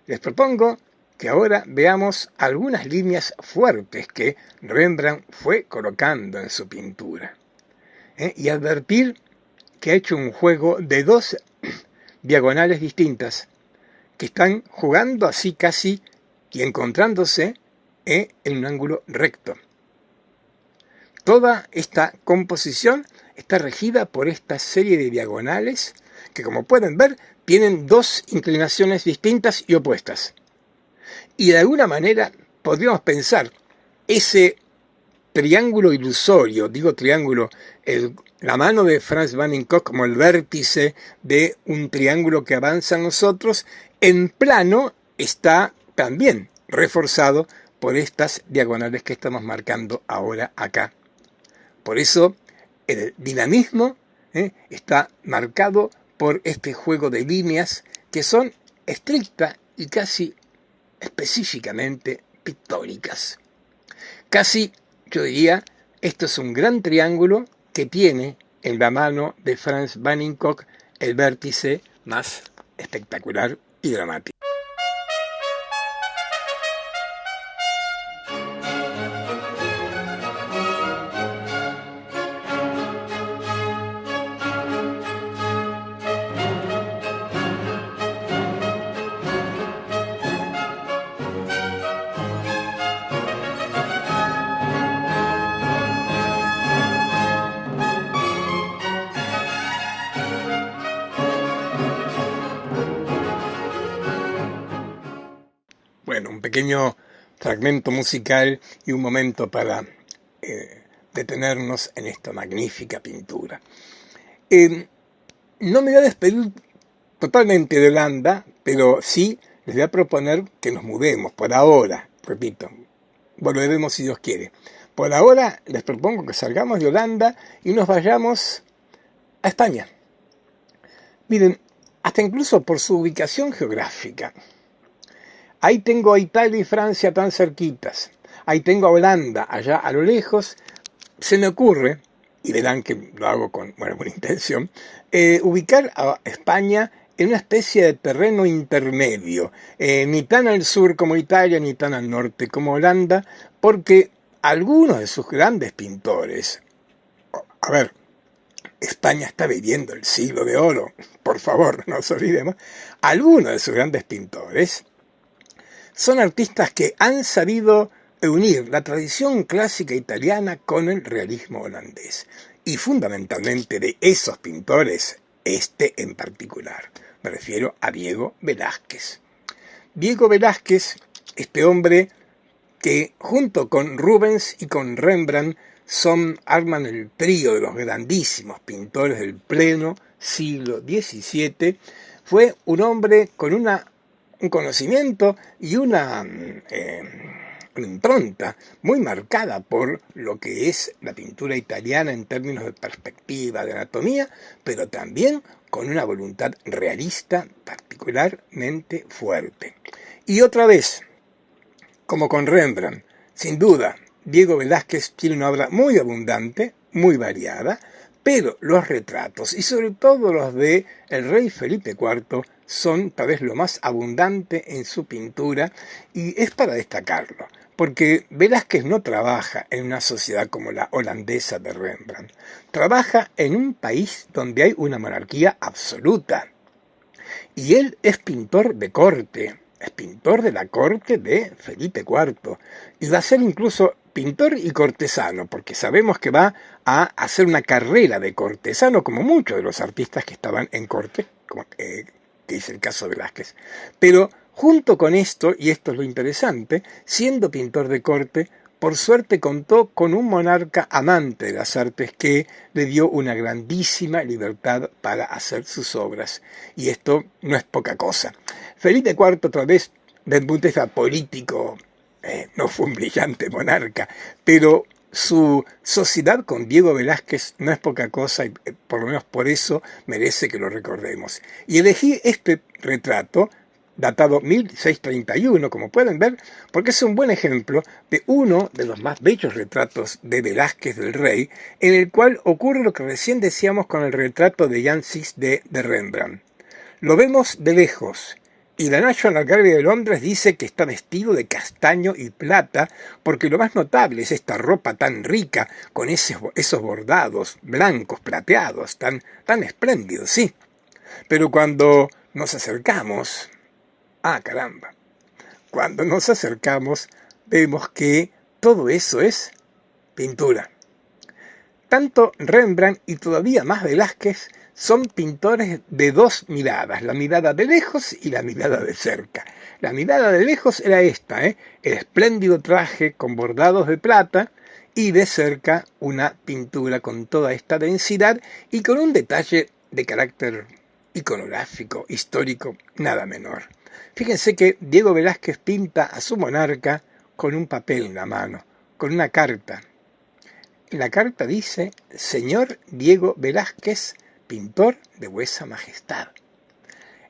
Les propongo que ahora veamos algunas líneas fuertes que Rembrandt fue colocando en su pintura. Y advertir que ha hecho un juego de dos diagonales distintas que están jugando así casi y encontrándose en un ángulo recto. Toda esta composición está regida por esta serie de diagonales que, como pueden ver, tienen dos inclinaciones distintas y opuestas. Y de alguna manera podríamos pensar ese triángulo ilusorio, digo triángulo, la mano de Frans van Gogh como el vértice de un triángulo que avanza a nosotros, en plano está también reforzado por estas diagonales que estamos marcando ahora acá. Por eso el dinamismo está marcado por este juego de líneas que son estricta y casi específicamente pictóricas. Casi, yo diría, esto es un gran triángulo que tiene en la mano de Frans van Gogh el vértice más espectacular y dramático. Bueno, un pequeño fragmento musical y un momento para detenernos en esta magnífica pintura. No me voy a despedir totalmente de Holanda, pero sí les voy a proponer que nos mudemos por ahora, repito, volveremos si Dios quiere. Por ahora les propongo que salgamos de Holanda y nos vayamos a España. Miren, hasta incluso por su ubicación geográfica. Ahí tengo a Italia y Francia tan cerquitas. Ahí tengo a Holanda allá a lo lejos. Se me ocurre, y verán que lo hago con buena intención, ubicar a España en una especie de terreno intermedio, ni tan al sur como Italia, ni tan al norte como Holanda, porque algunos de sus grandes pintores, a ver, España está viviendo el siglo de oro, por favor, no nos olvidemos, algunos de sus grandes pintores son artistas que han sabido unir la tradición clásica italiana con el realismo holandés. Y fundamentalmente de esos pintores, este en particular. Me refiero a Diego Velázquez. Diego Velázquez, este hombre que junto con Rubens y con Rembrandt arman el trío de los grandísimos pintores del pleno siglo XVII, fue un hombre con un conocimiento y una impronta muy marcada por lo que es la pintura italiana en términos de perspectiva, de anatomía, pero también con una voluntad realista particularmente fuerte. Y otra vez, como con Rembrandt, sin duda, Diego Velázquez tiene una obra muy abundante, muy variada, pero los retratos, y sobre todo los de el rey Felipe IV, son tal vez lo más abundante en su pintura, y es para destacarlo, porque Velázquez no trabaja en una sociedad como la holandesa de Rembrandt, trabaja en un país donde hay una monarquía absoluta, y él es pintor de corte, es pintor de la corte de Felipe IV, y va a ser incluso pintor y cortesano, porque sabemos que va a hacer una carrera de cortesano, como muchos de los artistas que estaban en corte, que es el caso de Velázquez. Pero junto con esto, y esto es lo interesante, siendo pintor de corte, por suerte contó con un monarca amante de las artes que le dio una grandísima libertad para hacer sus obras. Y esto no es poca cosa. Felipe IV, otra vez, desde el punto de vista político, no fue un brillante monarca, pero su sociedad con Diego Velázquez no es poca cosa y por lo menos por eso merece que lo recordemos. Y elegí este retrato, datado 1631, como pueden ver, porque es un buen ejemplo de uno de los más bellos retratos de Velázquez del Rey, en el cual ocurre lo que recién decíamos con el retrato de Jan Sixte de Rembrandt. Lo vemos de lejos, y la National Gallery de Londres dice que está vestido de castaño y plata, porque lo más notable es esta ropa tan rica, con esos bordados blancos, plateados, tan espléndidos, sí. Pero cuando nos acercamos, caramba, cuando nos acercamos vemos que todo eso es pintura. Tanto Rembrandt y todavía más Velázquez son pintores de dos miradas, la mirada de lejos y la mirada de cerca. La mirada de lejos era esta, el espléndido traje con bordados de plata, y de cerca una pintura con toda esta densidad y con un detalle de carácter iconográfico, histórico, nada menor. Fíjense que Diego Velázquez pinta a su monarca con un papel en la mano, con una carta. La carta dice: Señor Diego Velázquez, pintor de vuesa majestad.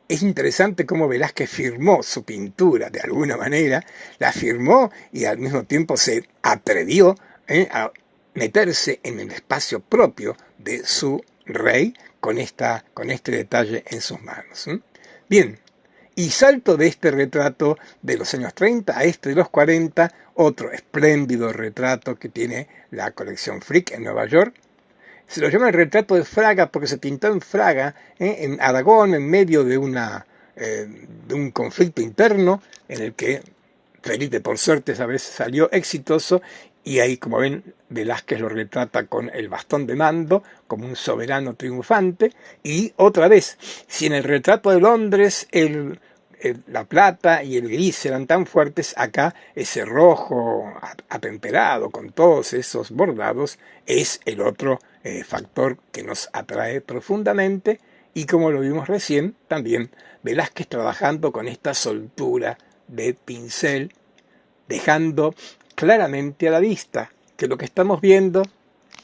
Es interesante cómo Velázquez firmó su pintura de alguna manera, la firmó y al mismo tiempo se atrevió a meterse en el espacio propio de su rey con este detalle en sus manos. Bien, y salto de este retrato de los años 30 a este de los 40, otro espléndido retrato que tiene la colección Frick en Nueva York. Se lo llama el retrato de Fraga porque se pintó en Fraga, en Aragón, en medio de un conflicto interno en el que Felipe, por suerte, esa vez salió exitoso, y ahí, como ven, Velázquez lo retrata con el bastón de mando, como un soberano triunfante. Y otra vez, si en el retrato de Londres la plata y el gris eran tan fuertes, acá ese rojo atemperado con todos esos bordados es el otro factor que nos atrae profundamente. Y como lo vimos recién, también Velázquez trabajando con esta soltura de pincel, dejando claramente a la vista que lo que estamos viendo,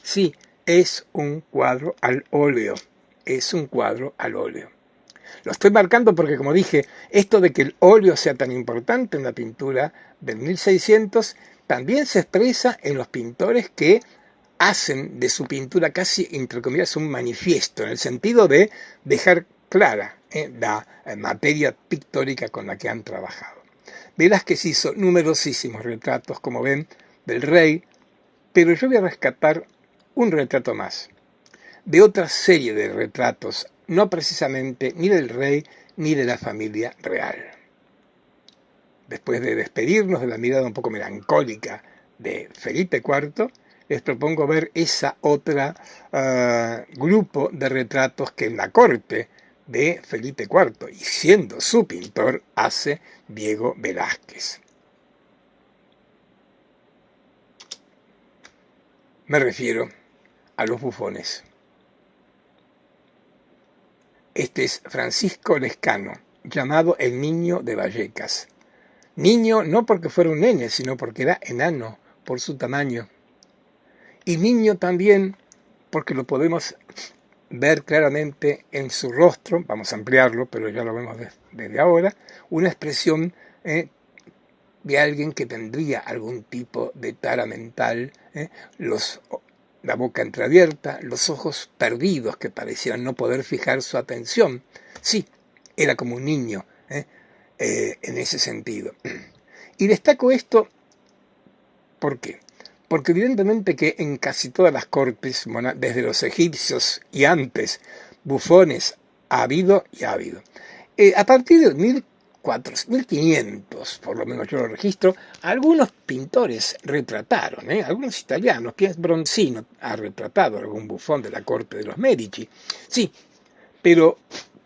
sí, es un cuadro al óleo. Es un cuadro al óleo. Lo estoy marcando porque, como dije, esto de que el óleo sea tan importante en la pintura del 1600 también se expresa en los pintores que hacen de su pintura casi, entre comillas, un manifiesto, en el sentido de dejar clara la materia pictórica con la que han trabajado. Velázquez hizo numerosísimos retratos, como ven, del rey, pero yo voy a rescatar un retrato más, de otra serie de retratos, no precisamente ni del rey ni de la familia real. Después de despedirnos de la mirada un poco melancólica de Felipe IV, les propongo ver esa otra grupo de retratos que en la corte de Felipe IV, y siendo su pintor, hace Diego Velázquez. Me refiero a los bufones. Este es Francisco Lescano, llamado el Niño de Vallecas. Niño no porque fuera un nene, sino porque era enano por su tamaño. Y niño también porque lo podemos ver claramente en su rostro, vamos a ampliarlo, pero ya lo vemos desde ahora, una expresión de alguien que tendría algún tipo de tara mental, la boca entreabierta, los ojos perdidos que parecían no poder fijar su atención. Sí, era como un niño en ese sentido. Y destaco esto, ¿por qué? Porque evidentemente que en casi todas las cortes, desde los egipcios y antes, bufones ha habido y ha habido. A partir de 1500, por lo menos yo lo registro, algunos pintores retrataron, algunos italianos, Pier Bronzino ha retratado algún bufón de la corte de los Medici, sí, pero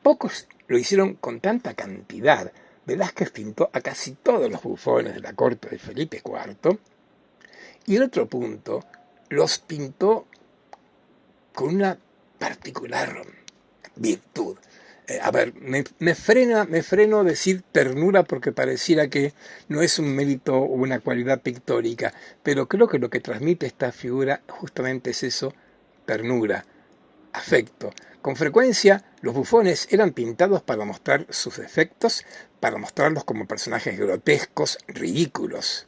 pocos lo hicieron con tanta cantidad. Velázquez pintó a casi todos los bufones de la corte de Felipe IV, y el otro punto, los pintó con una particular virtud. me freno decir ternura porque pareciera que no es un mérito o una cualidad pictórica, pero creo que lo que transmite esta figura justamente es eso, ternura, afecto. Con frecuencia los bufones eran pintados para mostrar sus defectos, para mostrarlos como personajes grotescos, ridículos.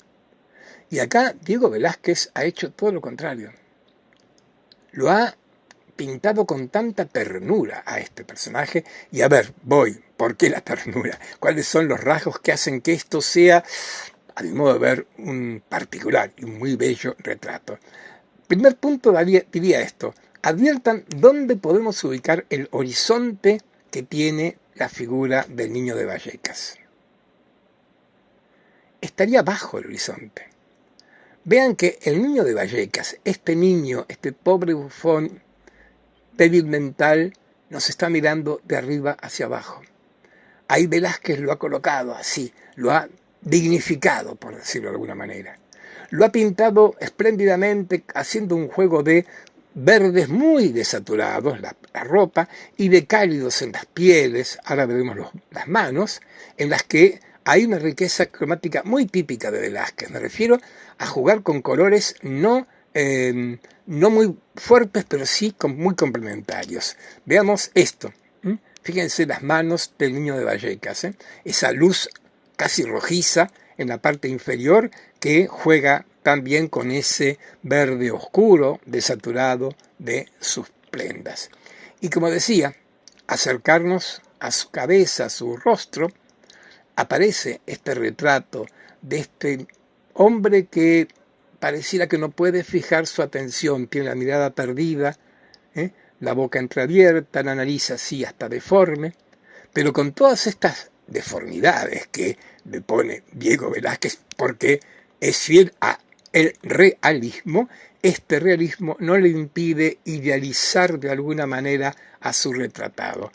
Y acá Diego Velázquez ha hecho todo lo contrario. Lo ha pintado con tanta ternura a este personaje. Y a ver, ¿por qué la ternura? ¿Cuáles son los rasgos que hacen que esto sea, a mi modo de ver, un particular y un muy bello retrato? Primer punto diría esto. Adviertan dónde podemos ubicar el horizonte que tiene la figura del niño de Vallecas. Estaría bajo el horizonte. Vean que el niño de Vallecas, este niño, este pobre bufón débil mental, nos está mirando de arriba hacia abajo. Ahí Velázquez lo ha colocado así, lo ha dignificado, por decirlo de alguna manera. Lo ha pintado espléndidamente, haciendo un juego de verdes muy desaturados, la ropa, y de cálidos en las pieles, ahora veremos las manos, en las que hay una riqueza cromática muy típica de Velázquez. Me refiero a jugar con colores no muy fuertes, pero sí muy complementarios. Veamos esto. Fíjense las manos del niño de Vallecas, esa luz casi rojiza en la parte inferior que juega también con ese verde oscuro, desaturado de sus prendas. Y como decía, acercarnos a su cabeza, a su rostro, aparece este retrato de este hombre que pareciera que no puede fijar su atención, tiene la mirada perdida, la boca entreabierta, la nariz así hasta deforme, pero con todas estas deformidades que le pone Diego Velázquez, porque es fiel a el realismo, este realismo no le impide idealizar de alguna manera a su retratado,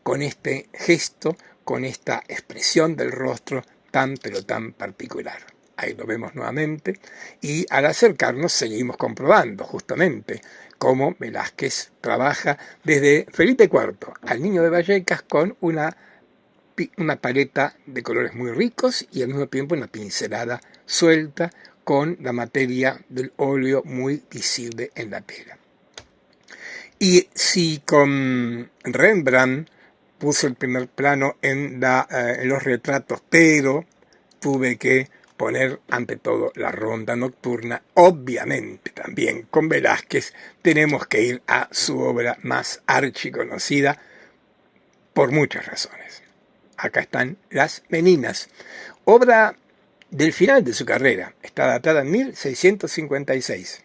con este gesto, con esta expresión del rostro tan pero tan particular. Ahí lo vemos nuevamente y al acercarnos seguimos comprobando justamente cómo Velázquez trabaja desde Felipe IV al niño de Vallecas con una paleta de colores muy ricos y al mismo tiempo una pincelada suelta con la materia del óleo muy visible en la tela. Y si con Rembrandt puso el primer plano en los retratos, pero tuve que poner ante todo la ronda nocturna, obviamente también con Velázquez tenemos que ir a su obra más archiconocida por muchas razones. Acá están Las Meninas, obra del final de su carrera, está datada en 1656.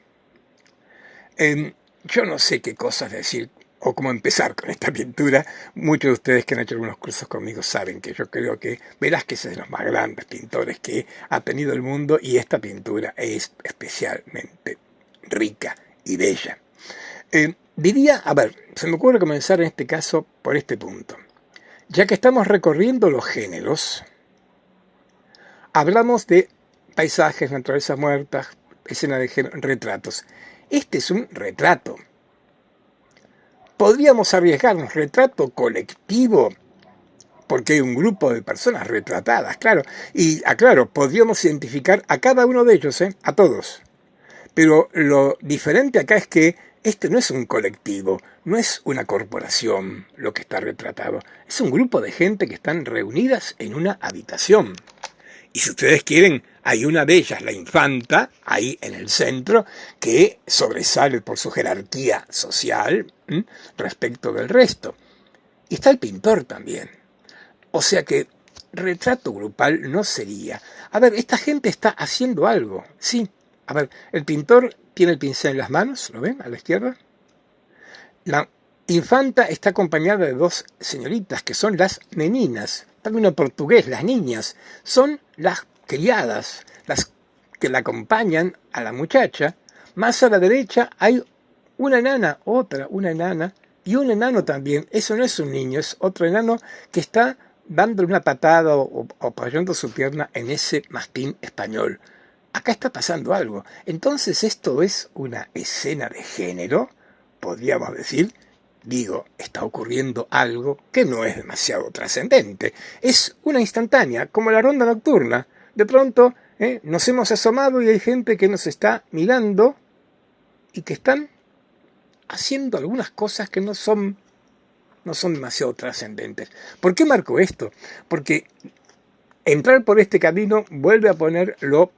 Yo no sé qué cosas decir o cómo empezar con esta pintura. Muchos de ustedes que han hecho algunos cursos conmigo saben que yo creo que Velázquez es de los más grandes pintores que ha tenido el mundo y esta pintura es especialmente rica y bella. Se me ocurre comenzar en este caso por este punto. Ya que estamos recorriendo los géneros, hablamos de paisajes, naturaleza muerta, escena de género, retratos. Este es un retrato. Podríamos arriesgarnos, retrato colectivo, porque hay un grupo de personas retratadas, claro. Y, aclaro, podríamos identificar a cada uno de ellos, a todos. Pero lo diferente acá es que este no es un colectivo, no es una corporación lo que está retratado. Es un grupo de gente que están reunidas en una habitación. Y si ustedes quieren, hay una de ellas, la infanta, ahí en el centro, que sobresale por su jerarquía social respecto del resto. Y está el pintor también. O sea que retrato grupal no sería. A ver, esta gente está haciendo algo, sí. A ver, el pintor tiene el pincel en las manos, ¿lo ven? A la izquierda. La infanta está acompañada de dos señoritas, que son las meninas. Término portugués, las niñas. Son las criadas, las que la acompañan a la muchacha. Más a la derecha hay una enana, una enana, y un enano también. Eso no es un niño, es otro enano que está dándole una patada o apoyando su pierna en ese mastín español. Acá está pasando algo. Entonces esto es una escena de género, podríamos decir, Digo, está ocurriendo algo que no es demasiado trascendente. Es una instantánea, como la ronda nocturna. De pronto nos hemos asomado y hay gente que nos está mirando y que están haciendo algunas cosas que no son demasiado trascendentes. ¿Por qué marco esto? Porque entrar por este camino vuelve a poner lo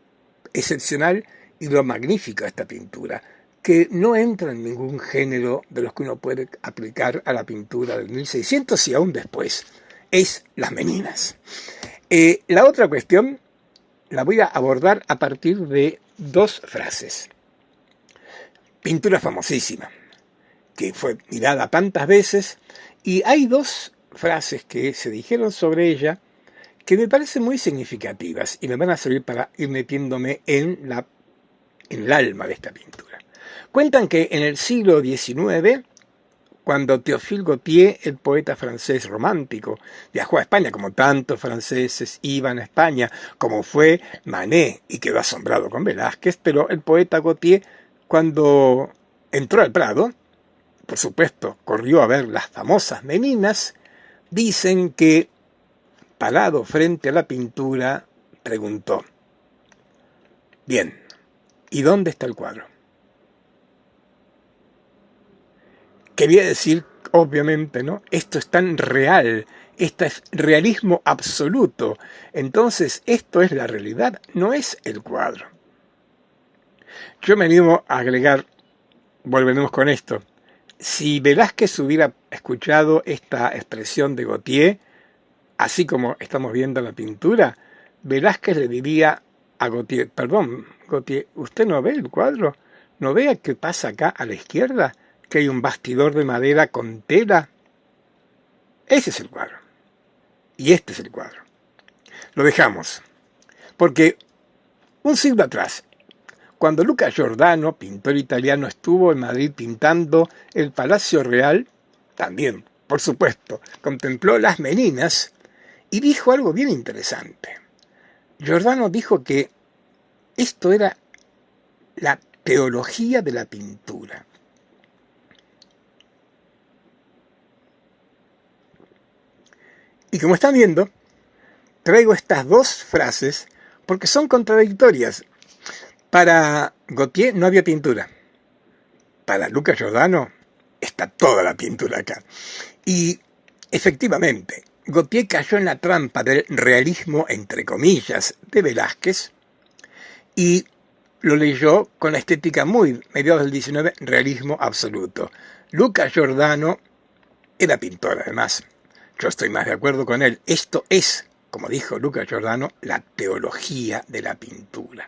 excepcional y lo magnífico de esta pintura, que no entra en ningún género de los que uno puede aplicar a la pintura del 1600 y aún después. Es las Meninas. La otra cuestión la voy a abordar a partir de dos frases. Pintura famosísima, que fue mirada tantas veces, y hay dos frases que se dijeron sobre ella que me parecen muy significativas y me van a servir para ir metiéndome en el alma de esta pintura. Cuentan que en el siglo XIX, cuando Théophile Gautier, el poeta francés romántico, viajó a España, como tantos franceses iban a España, como fue Manet, y quedó asombrado con Velázquez, pero el poeta Gautier, cuando entró al Prado, por supuesto, corrió a ver las famosas Meninas. Dicen que, parado frente a la pintura, preguntó: bien, ¿y dónde está el cuadro? Quería decir, obviamente, ¿no? Esto es tan real, esto es realismo absoluto. Entonces, esto es la realidad, no es el cuadro. Yo me animo a agregar, volveremos con esto, si Velázquez hubiera escuchado esta expresión de Gautier, así como estamos viendo la pintura, Velázquez le diría a Gautier: perdón, Gautier, ¿usted no ve el cuadro? ¿No ve qué pasa acá a la izquierda? Que hay un bastidor de madera con tela. Ese es el cuadro. Y este es el cuadro. Lo dejamos. Porque un siglo atrás, cuando Luca Giordano, pintor italiano, estuvo en Madrid pintando el Palacio Real, también, por supuesto, contempló las Meninas y dijo algo bien interesante. Giordano dijo que esto era la teología de la pintura. Y como están viendo, traigo estas dos frases porque son contradictorias. Para Gautier no había pintura. Para Luca Giordano está toda la pintura acá. Y efectivamente, Gautier cayó en la trampa del realismo, entre comillas, de Velázquez y lo leyó con la estética muy, mediados del 19, realismo absoluto. Luca Giordano era pintor, además. Yo estoy más de acuerdo con él. Esto es, como dijo Luca Giordano, la teología de la pintura.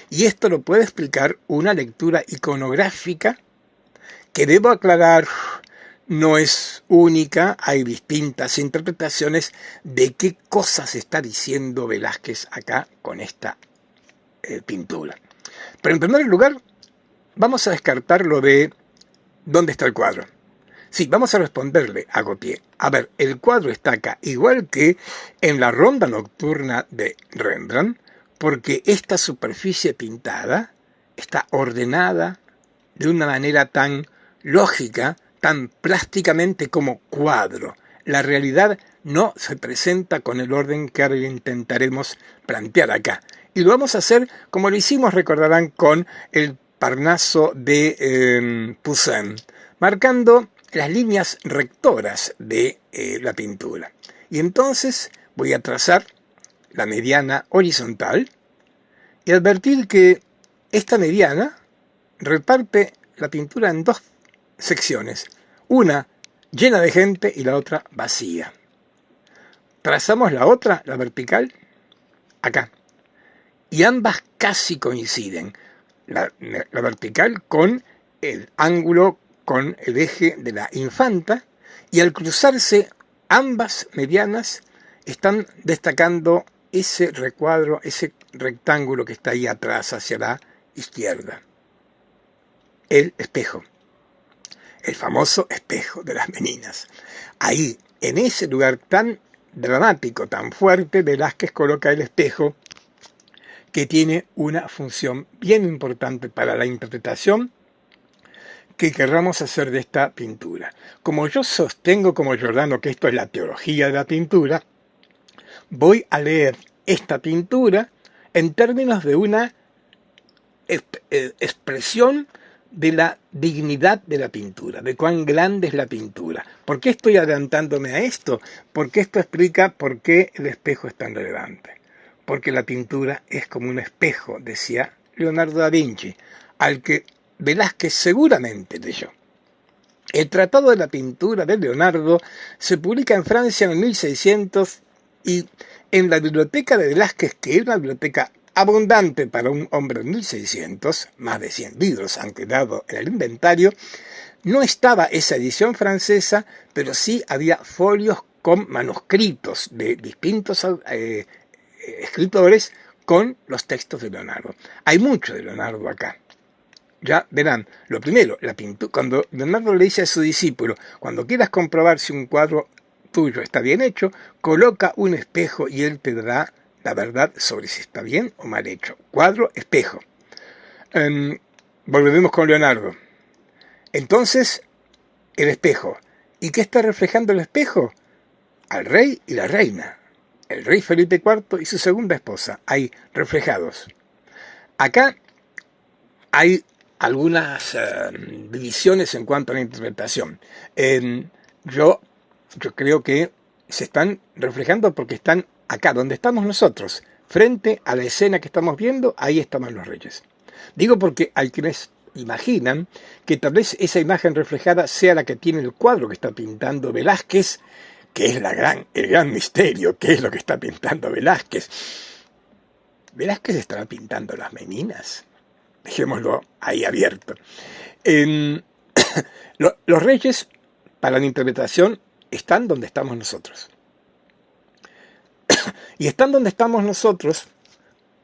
Y esto lo puede explicar una lectura iconográfica que, debo aclarar, no es única. Hay distintas interpretaciones de qué cosas está diciendo Velázquez acá con esta pintura. Pero en primer lugar, vamos a descartar lo de ¿dónde está el cuadro? Sí, vamos a responderle a Gautier. A ver, el cuadro está acá, igual que en la ronda nocturna de Rembrandt, porque esta superficie pintada está ordenada de una manera tan lógica, tan plásticamente como cuadro. La realidad no se presenta con el orden que ahora intentaremos plantear acá. Y lo vamos a hacer como lo hicimos, recordarán, con el Parnaso de Poussin, marcando las líneas rectoras de la pintura. Y entonces voy a trazar la mediana horizontal y advertir que esta mediana reparte la pintura en dos secciones, una llena de gente y la otra vacía. Trazamos la otra, la vertical, acá. Y ambas casi coinciden. La vertical con el ángulo, con el eje de la infanta, y al cruzarse ambas medianas están destacando ese recuadro, ese rectángulo que está ahí atrás hacia la izquierda. El espejo, el famoso espejo de las Meninas. Ahí, en ese lugar tan dramático, tan fuerte, Velázquez coloca el espejo, que tiene una función bien importante para la interpretación, que querramos hacer de esta pintura. Como yo sostengo como Giordano que esto es la teología de la pintura, voy a leer esta pintura en términos de una expresión de la dignidad de la pintura, de cuán grande es la pintura. ¿Por qué estoy adelantándome a esto? Porque esto explica por qué el espejo es tan relevante. Porque la pintura es como un espejo, decía Leonardo da Vinci, al que Velázquez seguramente leyó. El Tratado de la Pintura de Leonardo se publica en Francia en 1600 y en la biblioteca de Velázquez, que era una biblioteca abundante para un hombre de 1600, más de 100 libros han quedado en el inventario, no estaba esa edición francesa, pero sí había folios con manuscritos de distintos escritores con los textos de Leonardo. Hay mucho de Leonardo acá. Ya verán, lo primero, la pintura, cuando Leonardo le dice a su discípulo, cuando quieras comprobar si un cuadro tuyo está bien hecho, coloca un espejo y él te dará la verdad sobre si está bien o mal hecho. Cuadro, espejo. Volveremos con Leonardo. Entonces, el espejo. ¿Y qué está reflejando el espejo? Al rey y la reina. El rey Felipe IV y su segunda esposa, ahí reflejados. Acá hay algunas divisiones en cuanto a la interpretación. Yo creo que se están reflejando porque están acá, donde estamos nosotros, frente a la escena que estamos viendo, ahí estaban los reyes. Digo porque hay quienes imaginan que tal vez esa imagen reflejada sea la que tiene el cuadro que está pintando Velázquez, que es el gran misterio, ¿qué es lo que está pintando Velázquez? Velázquez estará pintando las meninas. Dejémoslo ahí abierto. Los reyes, para la interpretación, están donde estamos nosotros. Y están donde estamos nosotros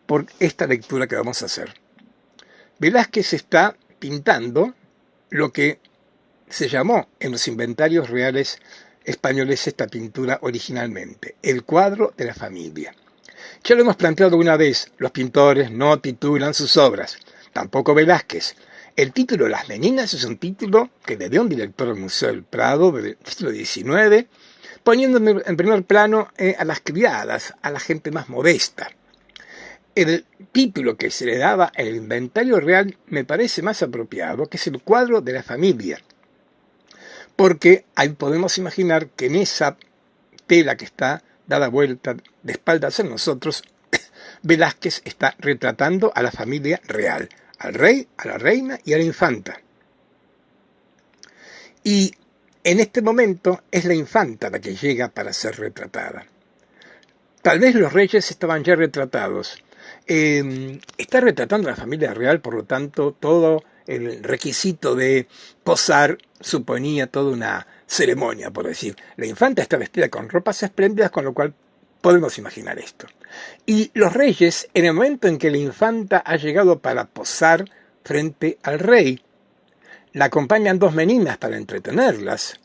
por esta lectura que vamos a hacer. Velázquez está pintando lo que se llamó en los inventarios reales españoles esta pintura originalmente, el cuadro de la familia. Ya lo hemos planteado una vez, los pintores no titulan sus obras, tampoco Velázquez. El título Las Meninas es un título que le dio un director del Museo del Prado del siglo XIX, poniendo en primer plano a las criadas, a la gente más modesta. El título que se le daba en el inventario real me parece más apropiado, que es el cuadro de la familia, porque ahí podemos imaginar que en esa tela que está dada vuelta de espaldas a nosotros, Velázquez está retratando a la familia real, al rey, a la reina y a la infanta. Y en este momento es la infanta la que llega para ser retratada. Tal vez los reyes estaban ya retratados. Está retratando a la familia real, por lo tanto, todo el requisito de posar suponía toda una ceremonia, por decir. La infanta está vestida con ropas espléndidas, con lo cual podemos imaginar esto. Y los reyes, en el momento en que la infanta ha llegado para posar frente al rey, la acompañan dos meninas para entretenerlas.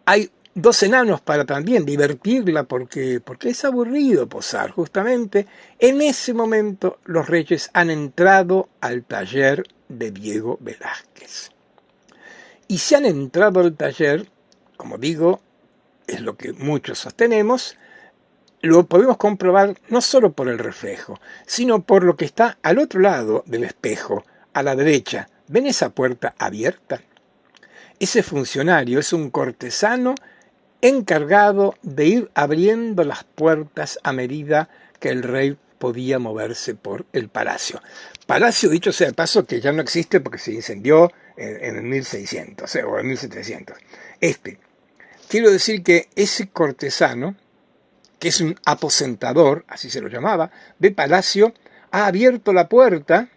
Hay dos enanos para también divertirla porque es aburrido posar. Justamente en ese momento los reyes han entrado al taller de Diego Velázquez. Y si han entrado al taller, como digo, es lo que muchos sostenemos, lo podemos comprobar no solo por el reflejo, sino por lo que está al otro lado del espejo, a la derecha. ¿Ven esa puerta abierta? Ese funcionario es un cortesano encargado de ir abriendo las puertas a medida que el rey podía moverse por el palacio. Palacio, dicho sea de paso, que ya no existe porque se incendió en el 1600 o en 1700. Quiero decir que ese cortesano, que es un aposentador, así se lo llamaba, de palacio, ha abierto la puerta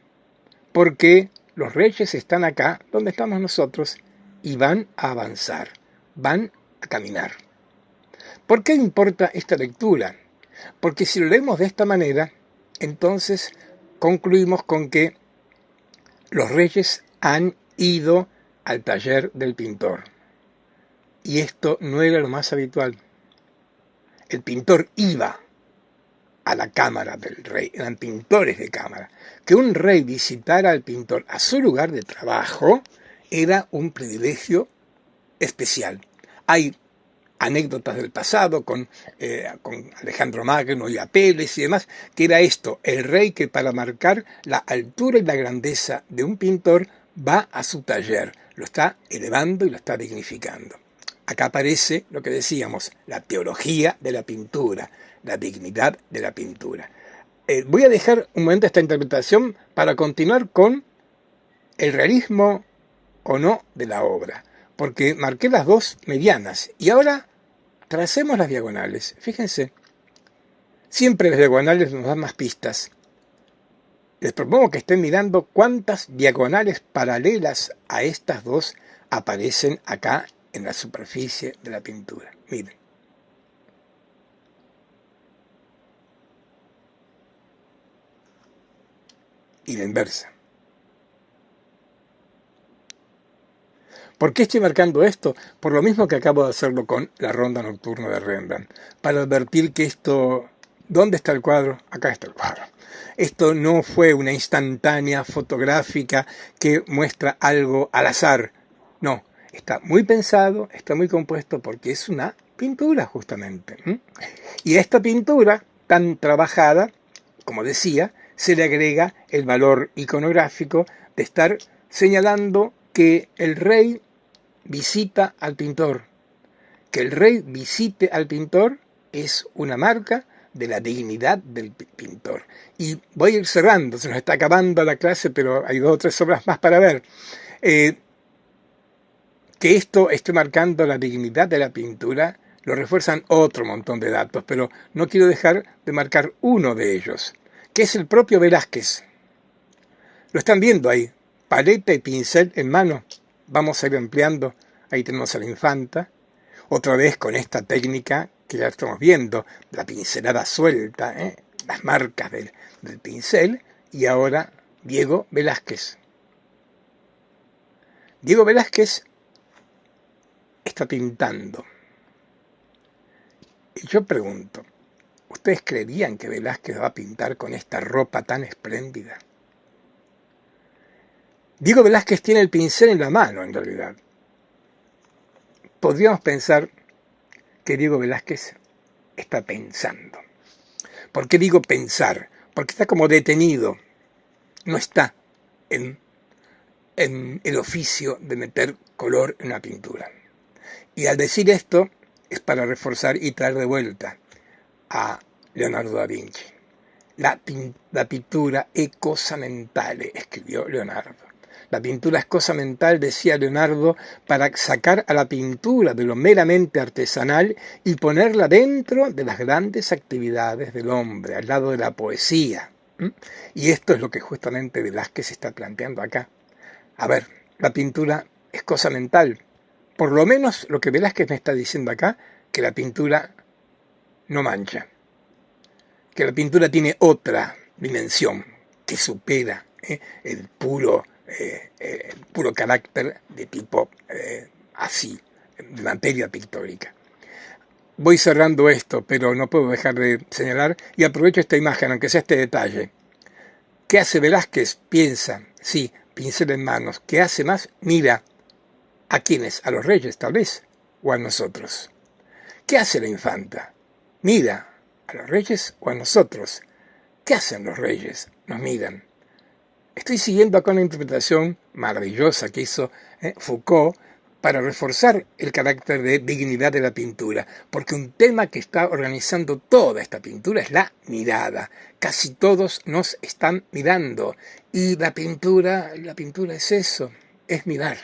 porque los reyes están acá, donde estamos nosotros, y van a avanzar, van a caminar. ¿Por qué importa esta lectura? Porque si lo leemos de esta manera, entonces concluimos con que los reyes han ido al taller del pintor. Y esto no era lo más habitual. El pintor iba a la cámara del rey, eran pintores de cámara. Que un rey visitara al pintor a su lugar de trabajo era un privilegio especial. Hay anécdotas del pasado con Alejandro Magno y Apeles y demás, que era esto, el rey que para marcar la altura y la grandeza de un pintor va a su taller, lo está elevando y lo está dignificando. Acá aparece lo que decíamos, la teología de la pintura, la dignidad de la pintura. Voy a dejar un momento esta interpretación para continuar con el realismo o no de la obra, porque marqué las dos medianas y ahora tracemos las diagonales. Fíjense, siempre las diagonales nos dan más pistas. Les propongo que estén mirando cuántas diagonales paralelas a estas dos aparecen acá en la superficie de la pintura. Miren. Y la inversa. ¿Por qué estoy marcando esto? Por lo mismo que acabo de hacerlo con la ronda nocturna de Rembrandt, para advertir que esto... ¿Dónde está el cuadro? Acá está el cuadro. Esto no fue una instantánea fotográfica que muestra algo al azar. No, está muy pensado, está muy compuesto porque es una pintura justamente. Y a esta pintura tan trabajada, como decía, se le agrega el valor iconográfico de estar señalando que el rey visita al pintor. Que el rey visite al pintor es una marca de la dignidad del pintor. Y voy a ir cerrando, se nos está acabando la clase, pero hay 2 o 3 obras más para ver. Que esto esté marcando la dignidad de la pintura lo refuerzan otro montón de datos, pero no quiero dejar de marcar uno de ellos, que es el propio Velázquez. Lo están viendo ahí, paleta y pincel en mano. Vamos a ir ampliando. Ahí tenemos a la infanta, otra vez con esta técnica que ya estamos viendo, la pincelada suelta, las marcas del pincel, y ahora Diego Velázquez. Diego Velázquez está pintando. Y yo pregunto, ¿ustedes creerían que Velázquez va a pintar con esta ropa tan espléndida? Diego Velázquez tiene el pincel en la mano, en realidad. Podríamos pensar que Diego Velázquez está pensando. ¿Por qué digo pensar? Porque está como detenido, no está en el oficio de meter color en una pintura. Y al decir esto es para reforzar y traer de vuelta a Leonardo da Vinci. La pintura è cosa mentale, escribió Leonardo. La pintura es cosa mental, decía Leonardo, para sacar a la pintura de lo meramente artesanal y ponerla dentro de las grandes actividades del hombre, al lado de la poesía. Y esto es lo que justamente Velázquez está planteando acá. A ver, la pintura es cosa mental. Por lo menos lo que Velázquez me está diciendo acá, que la pintura no mancha, que la pintura tiene otra dimensión que supera el puro carácter de tipo así, de materia pictórica. Voy cerrando esto, pero no puedo dejar de señalar, y aprovecho esta imagen, aunque sea este detalle. ¿Qué hace Velázquez? Piensa, sí, pincel en manos. ¿Qué hace más? Mira. ¿A quiénes? ¿A los reyes, tal vez? ¿O a nosotros? ¿Qué hace la infanta? Mira. ¿A los reyes o a nosotros? ¿Qué hacen los reyes? Nos miran. Estoy siguiendo acá una interpretación maravillosa que hizo Foucault para reforzar el carácter de dignidad de la pintura, porque un tema que está organizando toda esta pintura es la mirada. Casi todos nos están mirando, y la pintura es eso, es mirar.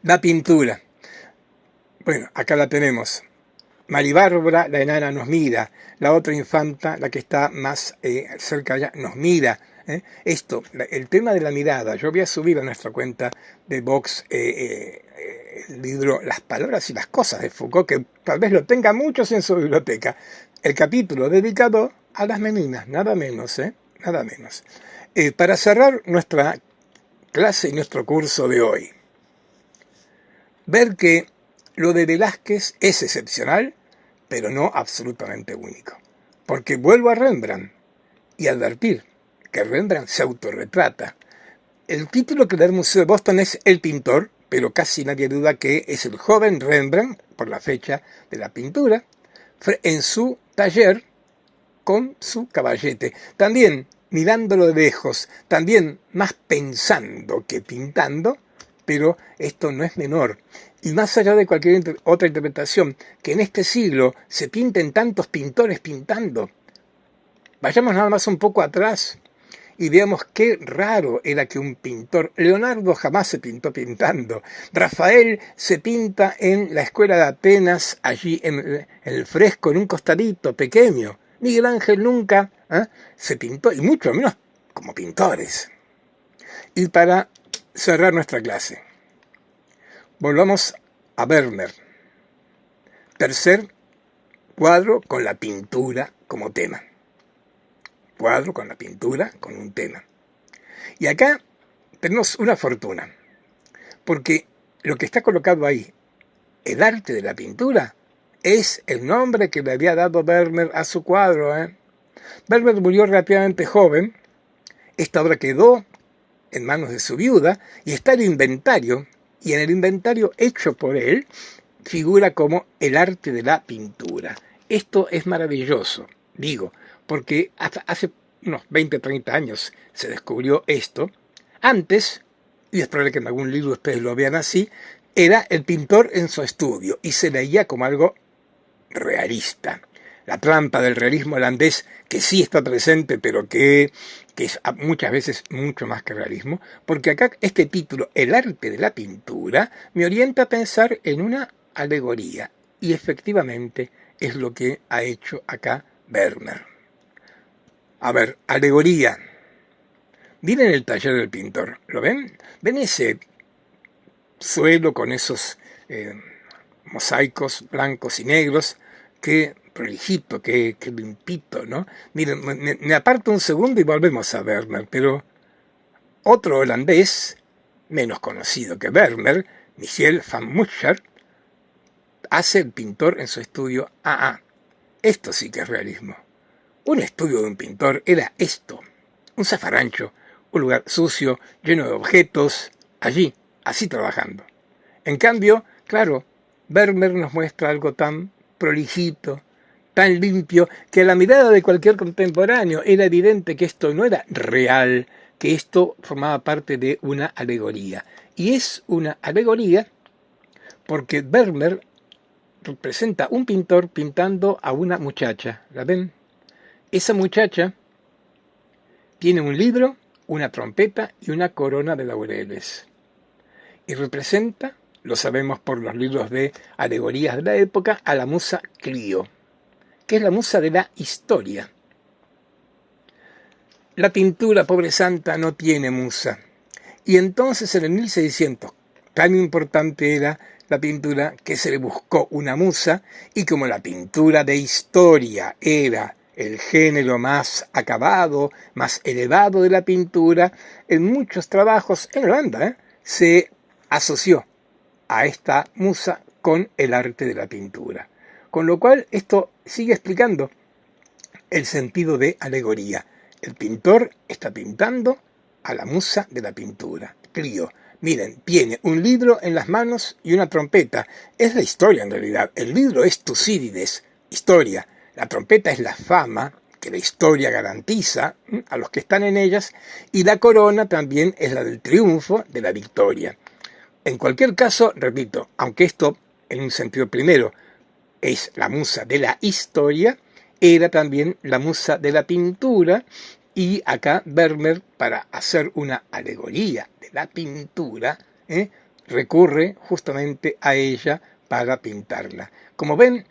La pintura. Bueno, acá la tenemos. Maribárbara, la enana, nos mira. La otra infanta, la que está más cerca allá, nos mira. Esto, el tema de la mirada. Yo voy a subir a nuestra cuenta de Vox el libro Las palabras y las cosas de Foucault, que tal vez lo tenga muchos en su biblioteca. El capítulo dedicado a las meninas, nada menos, nada menos. Para cerrar nuestra clase y nuestro curso de hoy, ver que lo de Velázquez es excepcional, pero no absolutamente único. Porque vuelvo a Rembrandt y advertir que Rembrandt se autorretrata. El título que da el Museo de Boston es El pintor, pero casi nadie duda que es el joven Rembrandt, por la fecha de la pintura, en su taller con su caballete. También mirándolo de lejos, también más pensando que pintando, pero esto no es menor. Y más allá de cualquier otra interpretación, que en este siglo se pinten tantos pintores pintando, vayamos nada más un poco atrás y veamos qué raro era que un pintor. Leonardo jamás se pintó pintando. Rafael se pinta en la escuela de Atenas, allí en el fresco, en un costadito pequeño. Miguel Ángel nunca se pintó, y mucho menos como pintores. Y para cerrar nuestra clase, volvamos a Vermeer. Tercer cuadro con la pintura como tema. Cuadro con la pintura con un tema. Y acá tenemos una fortuna, porque lo que está colocado ahí, el arte de la pintura, es el nombre que le había dado Vermeer a su cuadro. Vermeer murió relativamente joven, esta obra quedó en manos de su viuda, y está el inventario, y en el inventario hecho por él, figura como el arte de la pintura. Esto es maravilloso, digo, porque hasta hace unos 20, 30 años se descubrió esto. Antes, y es probable que en algún libro ustedes lo vean así, era el pintor en su estudio y se leía como algo realista. La trampa del realismo holandés, que sí está presente, pero que es muchas veces mucho más que realismo, porque acá este título, El arte de la pintura, me orienta a pensar en una alegoría, y efectivamente es lo que ha hecho acá Vermeer. A ver, alegoría. Miren el taller del pintor, ¿lo ven? ¿Ven ese suelo con esos mosaicos blancos y negros? Qué prolijito, qué limpito, ¿no? Miren, me aparto un segundo y volvemos a Vermeer, pero otro holandés, menos conocido que Vermeer, Michiel van Muscher, hace el pintor en su estudio. Esto sí que es realismo. Un estudio de un pintor era esto, un zafarrancho, un lugar sucio, lleno de objetos, allí, así trabajando. En cambio, claro, Vermeer nos muestra algo tan prolijito, tan limpio, que a la mirada de cualquier contemporáneo era evidente que esto no era real, que esto formaba parte de una alegoría. Y es una alegoría porque Vermeer representa un pintor pintando a una muchacha. ¿La ven? Esa muchacha tiene un libro, una trompeta y una corona de laureles. Y representa, lo sabemos por los libros de alegorías de la época, a la musa Clio, que es la musa de la historia. La pintura, pobre santa, no tiene musa. Y entonces en el 1600, tan importante era la pintura que se le buscó una musa, y como la pintura de historia era el género más acabado, más elevado de la pintura, en muchos trabajos en Holanda se asoció a esta musa con el arte de la pintura. Con lo cual esto sigue explicando el sentido de alegoría. El pintor está pintando a la musa de la pintura, Clio. Miren, tiene un libro en las manos y una trompeta. Es la historia en realidad. El libro es Tucídides, historia. La trompeta es la fama que la historia garantiza a los que están en ellas, y la corona también es la del triunfo, de la victoria. En cualquier caso, repito, aunque esto en un sentido primero es la musa de la historia, era también la musa de la pintura, y acá Vermeer, para hacer una alegoría de la pintura, recurre justamente a ella para pintarla. Como ven,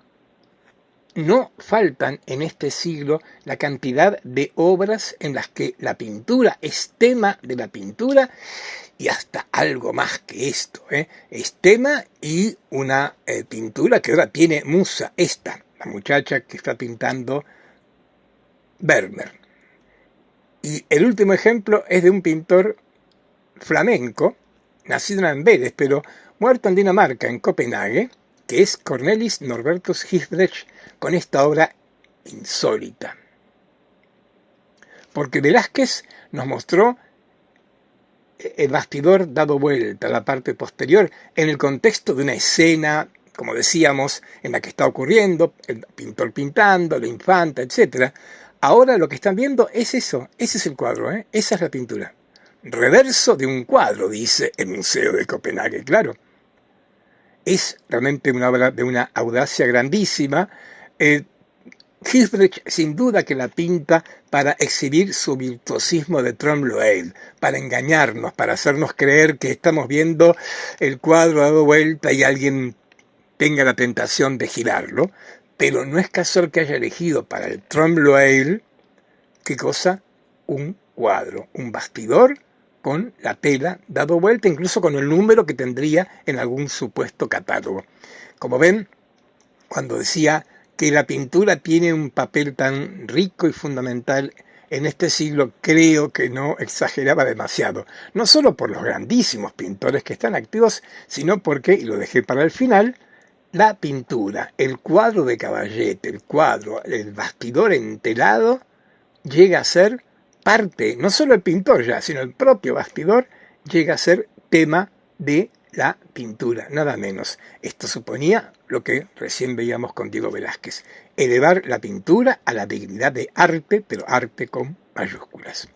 no faltan en este siglo la cantidad de obras en las que la pintura es tema de la pintura, y hasta algo más que esto. Es tema y una pintura que ahora tiene musa. Esta, la muchacha que está pintando Vermeer. Y el último ejemplo es de un pintor flamenco, nacido en Amberes, pero muerto en Dinamarca, en Copenhague, que es Cornelis Norbertus Gisbrecht, con esta obra insólita. Porque Velázquez nos mostró el bastidor dado vuelta, la parte posterior, en el contexto de una escena, como decíamos, en la que está ocurriendo, el pintor pintando, la infanta, etcétera. Ahora lo que están viendo es eso, ese es el cuadro, ¿eh? Esa es la pintura. Reverso de un cuadro, dice el Museo de Copenhague, claro. Es realmente una obra de una audacia grandísima. Hilbrecht sin duda que la pinta para exhibir su virtuosismo de Trompe-l'œil, para engañarnos, para hacernos creer que estamos viendo el cuadro dado vuelta y alguien tenga la tentación de girarlo, pero no es casual que haya elegido para el Trompe-l'œil, ¿qué cosa? Un cuadro, un bastidor con la tela dado vuelta, incluso con el número que tendría en algún supuesto catálogo. Como ven, cuando decía que la pintura tiene un papel tan rico y fundamental en este siglo, creo que no exageraba demasiado. No solo por los grandísimos pintores que están activos, sino porque, y lo dejé para el final, la pintura, el cuadro de Caballete, el cuadro, el bastidor entelado, llega a ser parte, no solo el pintor ya, sino el propio bastidor, llega a ser tema de la pintura, nada menos. Esto suponía lo que recién veíamos con Diego Velázquez, elevar la pintura a la dignidad de arte, pero arte con mayúsculas.